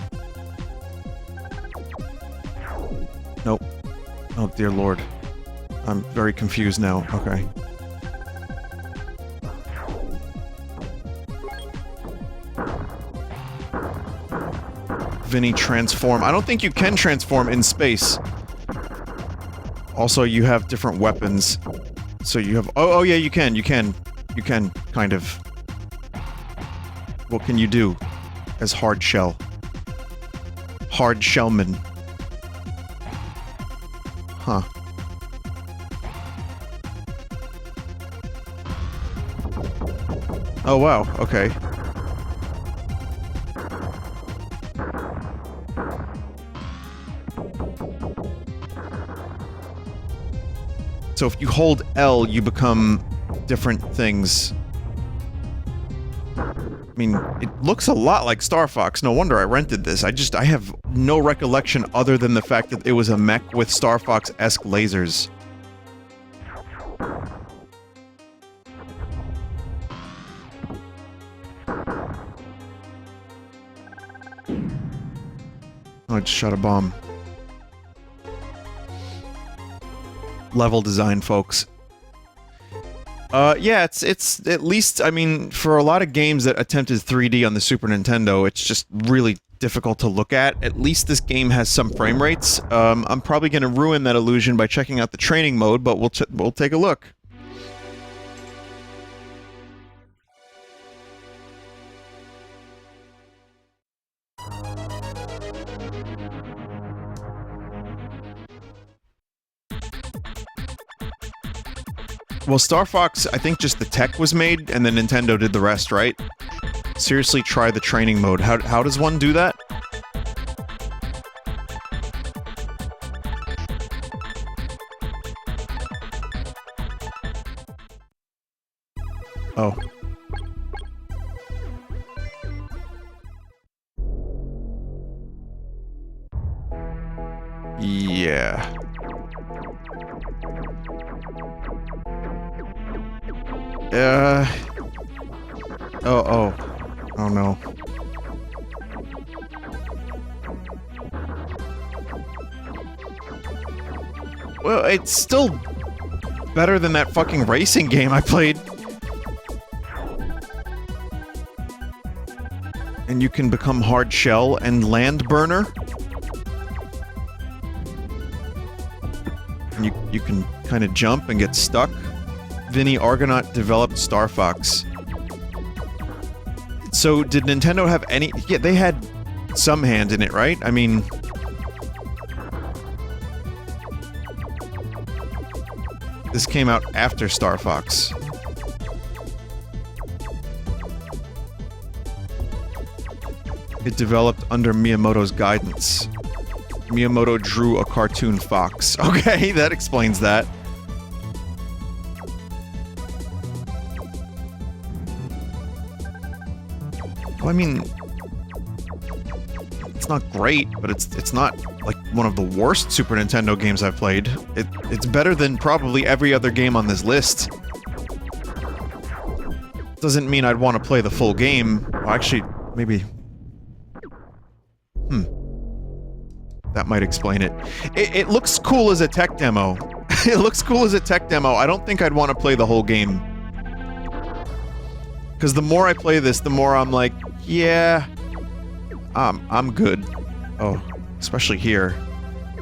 Nope. Oh, dear lord. I'm very confused now. Okay. Vinny, transform. I don't think you can transform in space. Also, you have different weapons. So you have... Oh, yeah, you can. You can, kind of. What can you do as Hard Shell? Hard Shellman. Huh. Oh, wow. Okay. So if you hold L, you become different things. I mean, it looks a lot like Star Fox. No wonder I rented this. I have no recollection other than the fact that it was a mech with Star Fox-esque lasers. Oh, I just shot a bomb. Level design, folks. Yeah, it's at least, I mean, for a lot of games that attempted 3D on the Super Nintendo, it's just really difficult to look at. At least this game has some frame rates. I'm probably gonna ruin that illusion by checking out the training mode, but we'll take a look. Well, Star Fox, I think just the tech was made, and then Nintendo did the rest, right? Seriously, try the training mode. How does one do that? Oh. Yeah. Oh no. Well, it's still better than that fucking racing game I played. And you can become Hard Shell and Land Burner. And you can kind of jump and get stuck. Vinny Argonaut developed Star Fox. So, did Nintendo have any... Yeah, they had some hand in it, right? I mean... This came out after Star Fox. It developed under Miyamoto's guidance. Miyamoto drew a cartoon fox. Okay, that explains that. Well, I mean, it's not great, but it's not like one of the worst Super Nintendo games I've played. It's better than probably every other game on this list. Doesn't mean I'd want to play the full game. Well, actually, maybe... That might explain it. It looks cool as a tech demo. It looks cool as a tech demo. I don't think I'd want to play the whole game. Because the more I play this, the more I'm like, yeah, I'm good. Oh, especially here.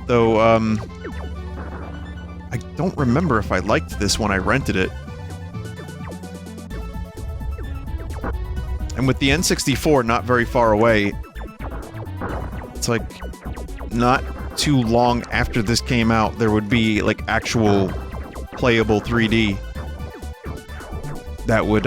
Though, I don't remember if I liked this when I rented it. And with the N64 not very far away, it's like, not too long after this came out, there would be, like, actual playable 3D that would,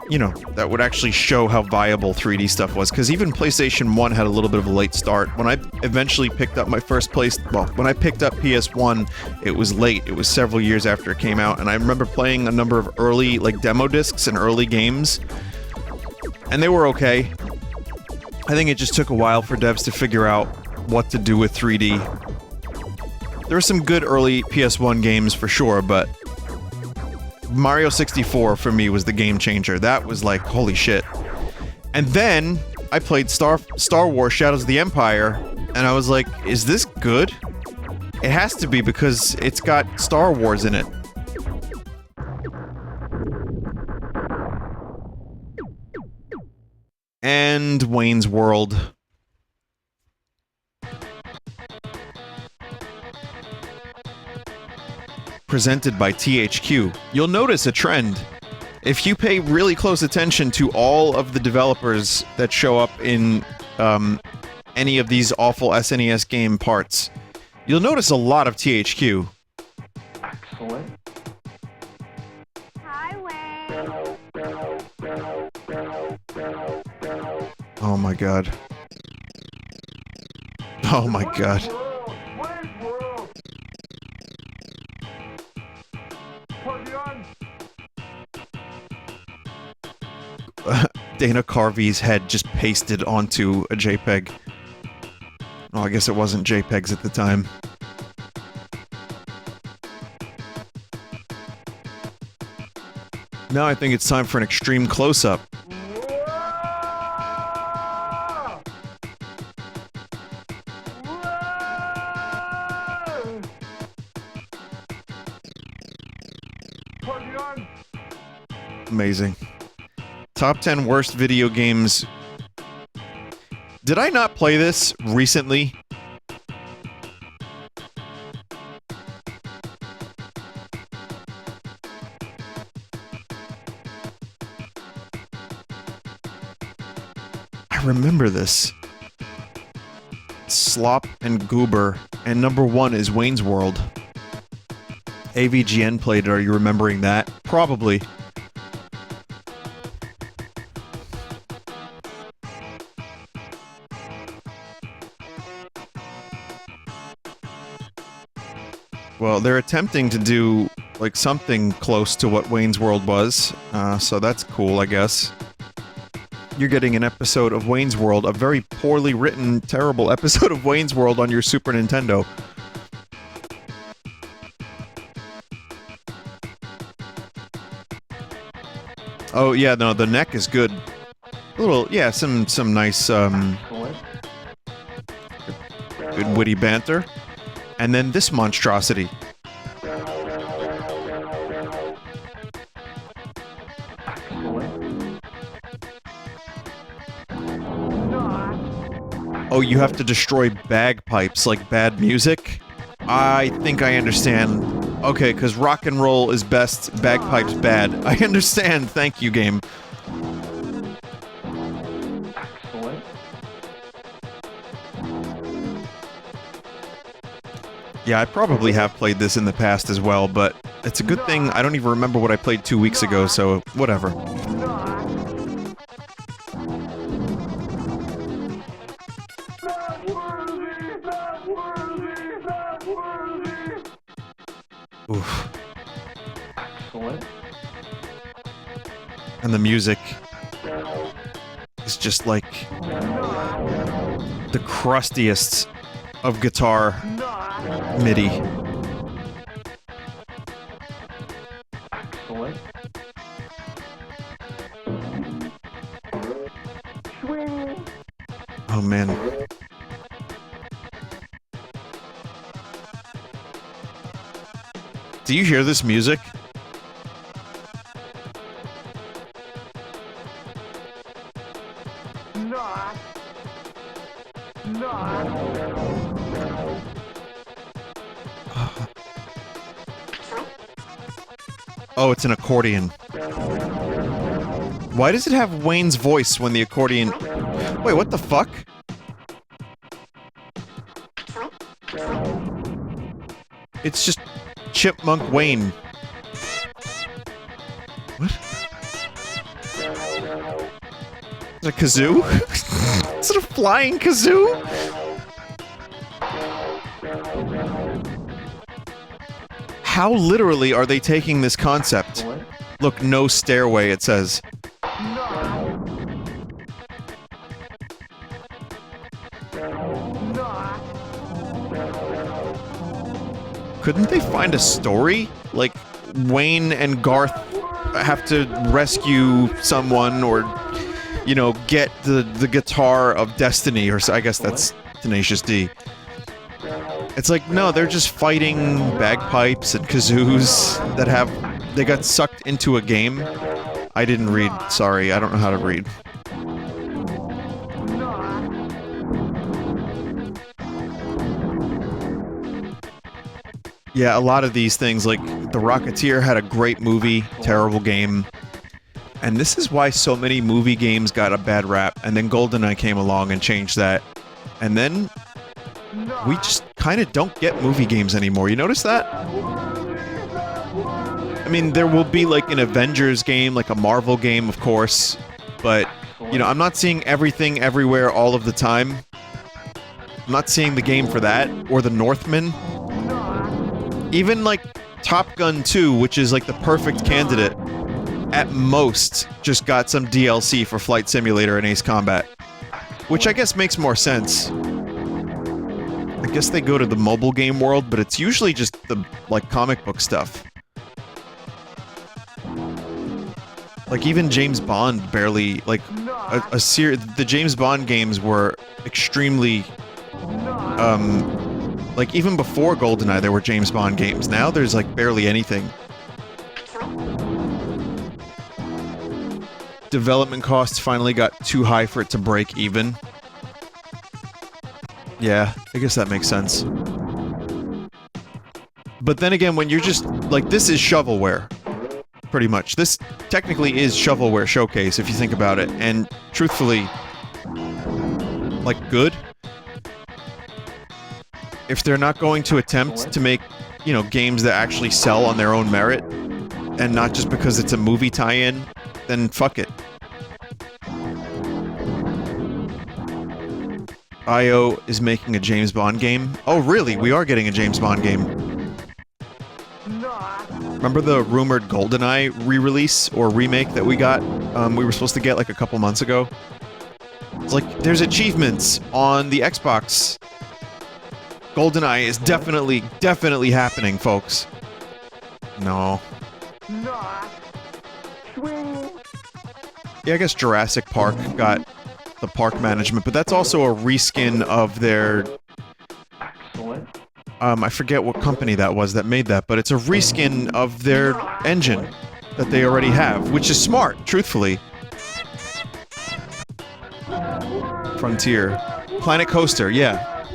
you know, that would actually show how viable 3D stuff was, because even PlayStation 1 had a little bit of a late start. When I eventually picked up my first when I picked up PS1, it was late. It was several years after it came out, and I remember playing a number of early, like, demo discs and early games, and they were okay. I think it just took a while for devs to figure out what to do with 3D. There were some good early PS1 games for sure, but Mario 64 for me was the game changer. That was like, holy shit. And then I played Star Wars Shadows of the Empire, and I was like, is this good? It has to be because it's got Star Wars in it. And Wayne's World. Presented by THQ. You'll notice a trend. If you pay really close attention to all of the developers that show up in any of these awful SNES game parts, you'll notice a lot of THQ. Excellent. Highway. Oh my god. Oh my god. Dana Carvey's head just pasted onto a JPEG. Oh, I guess it wasn't JPEGs at the time. Now I think it's time for an extreme close-up. Amazing. Top 10 worst video games. Did I not play this recently? I remember this. Slop and Goober, and number 1 is Wayne's World. AVGN played it, are you remembering that? Probably. Well, they're attempting to do, like, something close to what Wayne's World was, so that's cool, I guess. You're getting an episode of Wayne's World, a very poorly written, terrible episode of Wayne's World on your Super Nintendo. Oh, yeah, no, the neck is good. A little, yeah, some nice, good witty banter. And then this monstrosity. Oh, you have to destroy bagpipes like bad music? I think I understand. Okay, because rock and roll is best, bagpipes bad. I understand, thank you, game. Yeah, I probably have played this in the past as well, but it's a good thing I don't even remember what I played 2 weeks ago, so whatever. Oof. And the music is just like the crustiest of guitar MIDI. Excellent. Oh man. Do you hear this music? Oh, it's an accordion. Why does it have Wayne's voice when the accordion... Wait, what the fuck? It's just Chipmunk Wayne. What? Is it a kazoo? Is it a flying kazoo? How literally are they taking this concept? Look, no stairway, it says. couldn't they find a story? Like, Wayne and Garth have to rescue someone or, you know, get the guitar of destiny, or I guess that's Tenacious D. It's like, no, they're just fighting bagpipes and kazoos that have... They got sucked into a game. I didn't read. Sorry, I don't know how to read. Yeah, a lot of these things, like, The Rocketeer had a great movie, terrible game. And this is why so many movie games got a bad rap, and then GoldenEye came along and changed that. And then... we just kind of don't get movie games anymore. You notice that? I mean, there will be, like, an Avengers game, like a Marvel game, of course. But, you know, I'm not seeing everything everywhere all of the time. I'm not seeing the game for that, or the Northman. Even, like, Top Gun 2, which is, like, the perfect candidate, at most, just got some DLC for Flight Simulator and Ace Combat. Which I guess makes more sense. I guess they go to the mobile game world, but it's usually just the, like, comic book stuff. Like, even James Bond barely, like, the James Bond games were extremely, like, even before GoldenEye, there were James Bond games. Now there's, like, barely anything. Development costs finally got too high for it to break even. Yeah, I guess that makes sense. But then again, when you're just... like, this is shovelware. Pretty much. This technically is shovelware showcase, if you think about it. And, truthfully... like, good? If they're not going to attempt to make, you know, games that actually sell on their own merit, and not just because it's a movie tie-in, then fuck it. IO is making a James Bond game. Oh, really? We are getting a James Bond game. Remember the rumored GoldenEye re-release or remake that we got? We were supposed to get like a couple months ago. It's like, there's achievements on the Xbox. GoldenEye is definitely happening, folks. No. Yeah, I guess Jurassic Park got the park management, but that's also a reskin of their... Excellent. I forget what company that was that made that, but it's a reskin of their engine that they already have, which is smart, truthfully. Frontier. Planet Coaster, yeah.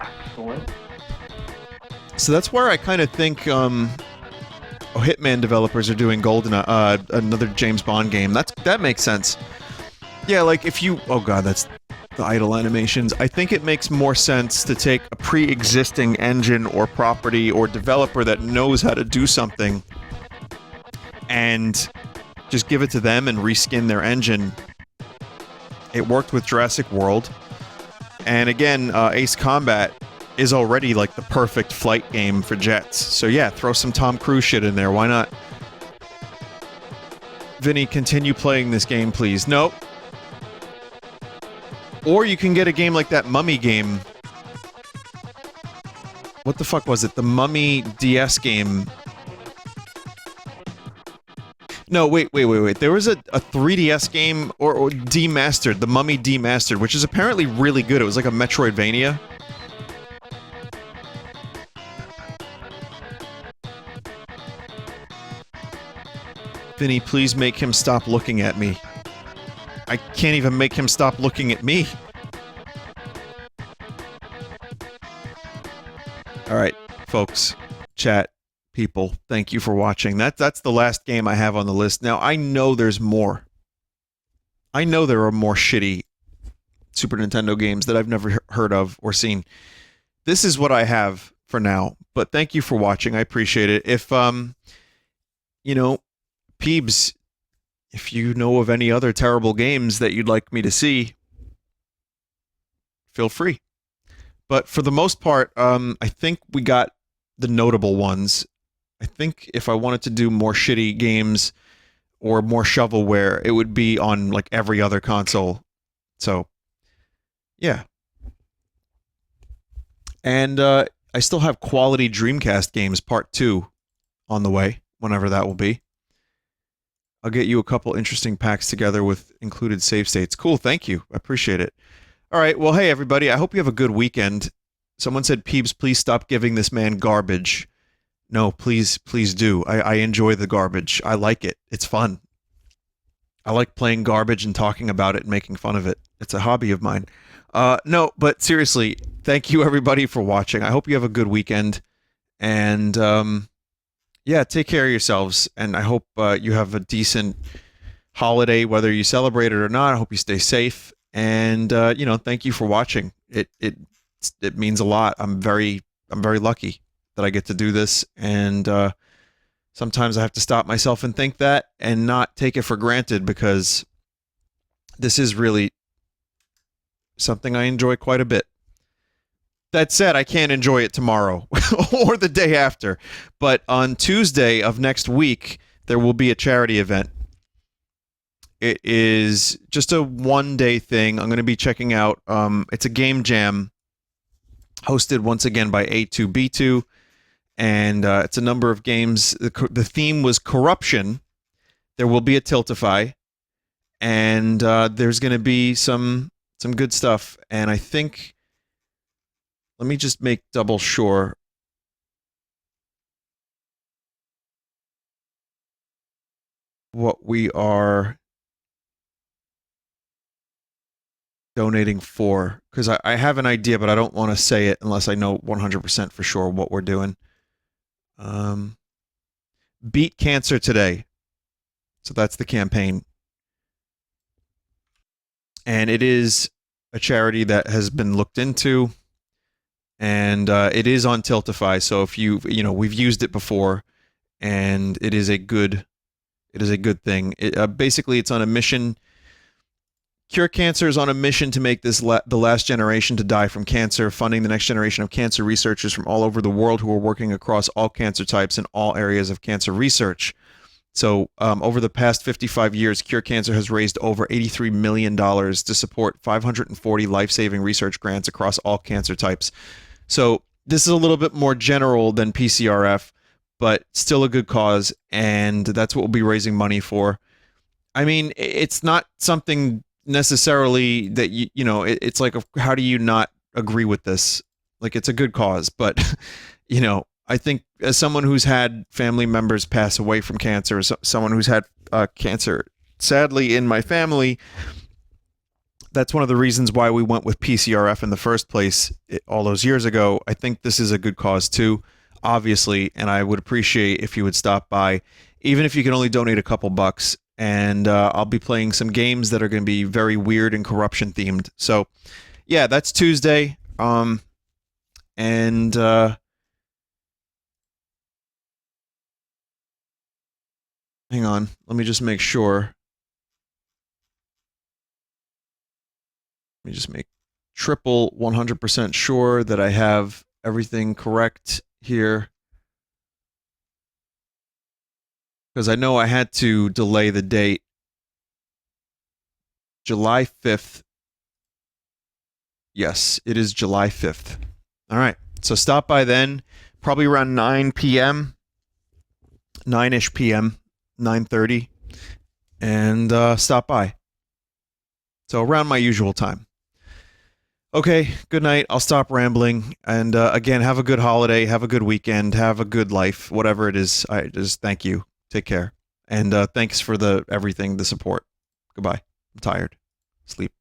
Excellent. So that's where I kind of think, Hitman developers are doing GoldenEye, another James Bond game. That makes sense. Yeah, like, if you... oh god, that's the idle animations. I think it makes more sense to take a pre-existing engine or property or developer that knows how to do something and just give it to them and reskin their engine. It worked with Jurassic World. And again, Ace Combat is already, like, the perfect flight game for jets. So yeah, throw some Tom Cruise shit in there, why not? Vinny, continue playing this game, please. Nope. Or you can get a game like that Mummy game. What the fuck was it? The Mummy DS game. No, wait. There was a 3DS game, or Demastered, the Mummy Demastered, which is apparently really good. It was like a Metroidvania. Vinny, please make him stop looking at me. I can't even make him stop looking at me. Alright, folks, chat, people, thank you for watching. That's the last game I have on the list. Now, I know there's more. I know there are more shitty Super Nintendo games that I've never heard of or seen. This is what I have for now, but thank you for watching. I appreciate it. If, you know, Peebs, if you know of any other terrible games that you'd like me to see, feel free. But for the most part, I think we got the notable ones. I think if I wanted to do more shitty games or more shovelware, it would be on, like, every other console. So, yeah. And I still have quality Dreamcast games Part 2 on the way, whenever that will be. I'll get you a couple interesting packs together with included save states. Cool, thank you. I appreciate it. All right, well, hey, everybody. I hope you have a good weekend. Someone said, Peebs, please stop giving this man garbage. No, please do. I enjoy the garbage. I like it. It's fun. I like playing garbage and talking about it and making fun of it. It's a hobby of mine. No, but seriously, thank you, everybody, for watching. I hope you have a good weekend. And, yeah, take care of yourselves. And I hope you have a decent holiday, whether you celebrate it or not. I hope you stay safe. And, thank you for watching. It means a lot. I'm very lucky that I get to do this, and sometimes I have to stop myself and think that and not take it for granted, because this is really something I enjoy quite a bit. That said, I can't enjoy it tomorrow or the day after, but on Tuesday of next week, there will be a charity event. It is just a one-day thing. I'm going to be checking out, it's a game jam hosted once again by A2B2. And it's a number of games. The theme was corruption. There will be a Tiltify, and there's going to be some good stuff. And I think, let me just make double sure. What we are donating for, because I have an idea, but I don't want to say it unless I know 100% for sure what we're doing. Beat Cancer Today. So that's the campaign. And it is a charity that has been looked into, and it is on Tiltify. So if we've used it before, and it is a good thing. Basically, it's on a mission. Cure Cancer is on a mission to make this the last generation to die from cancer, funding the next generation of cancer researchers from all over the world who are working across all cancer types in all areas of cancer research. So over the past 55 years, Cure Cancer has raised over $83 million to support 540 life-saving research grants across all cancer types. So this is a little bit more general than PCRF, but still a good cause, and that's what we'll be raising money for. I mean, it's not something necessarily that it's like, how do you not agree with this? Like, it's a good cause, but I think as someone who's had family members pass away from cancer, someone who's had cancer sadly in my family, that's one of the reasons why we went with PCRF in the first place all those years ago. I think this is a good cause too, obviously, and I would appreciate if you would stop by, even if you can only donate a couple bucks. And I'll be playing some games that are going to be very weird and corruption themed. So, yeah, that's Tuesday. And hang on, let me just make sure. Let me just make triple 100% sure that I have everything correct here. Because I know I had to delay the date. July 5th. Yes, it is July 5th. All right. So stop by then, probably around 9 p.m. 9-ish p.m., 9:30. And stop by. So around my usual time. Okay, good night. I'll stop rambling. And again, have a good holiday. Have a good weekend. Have a good life. Whatever it is, I just thank you. Take care. And thanks for everything, the support. Goodbye. I'm tired. Sleep.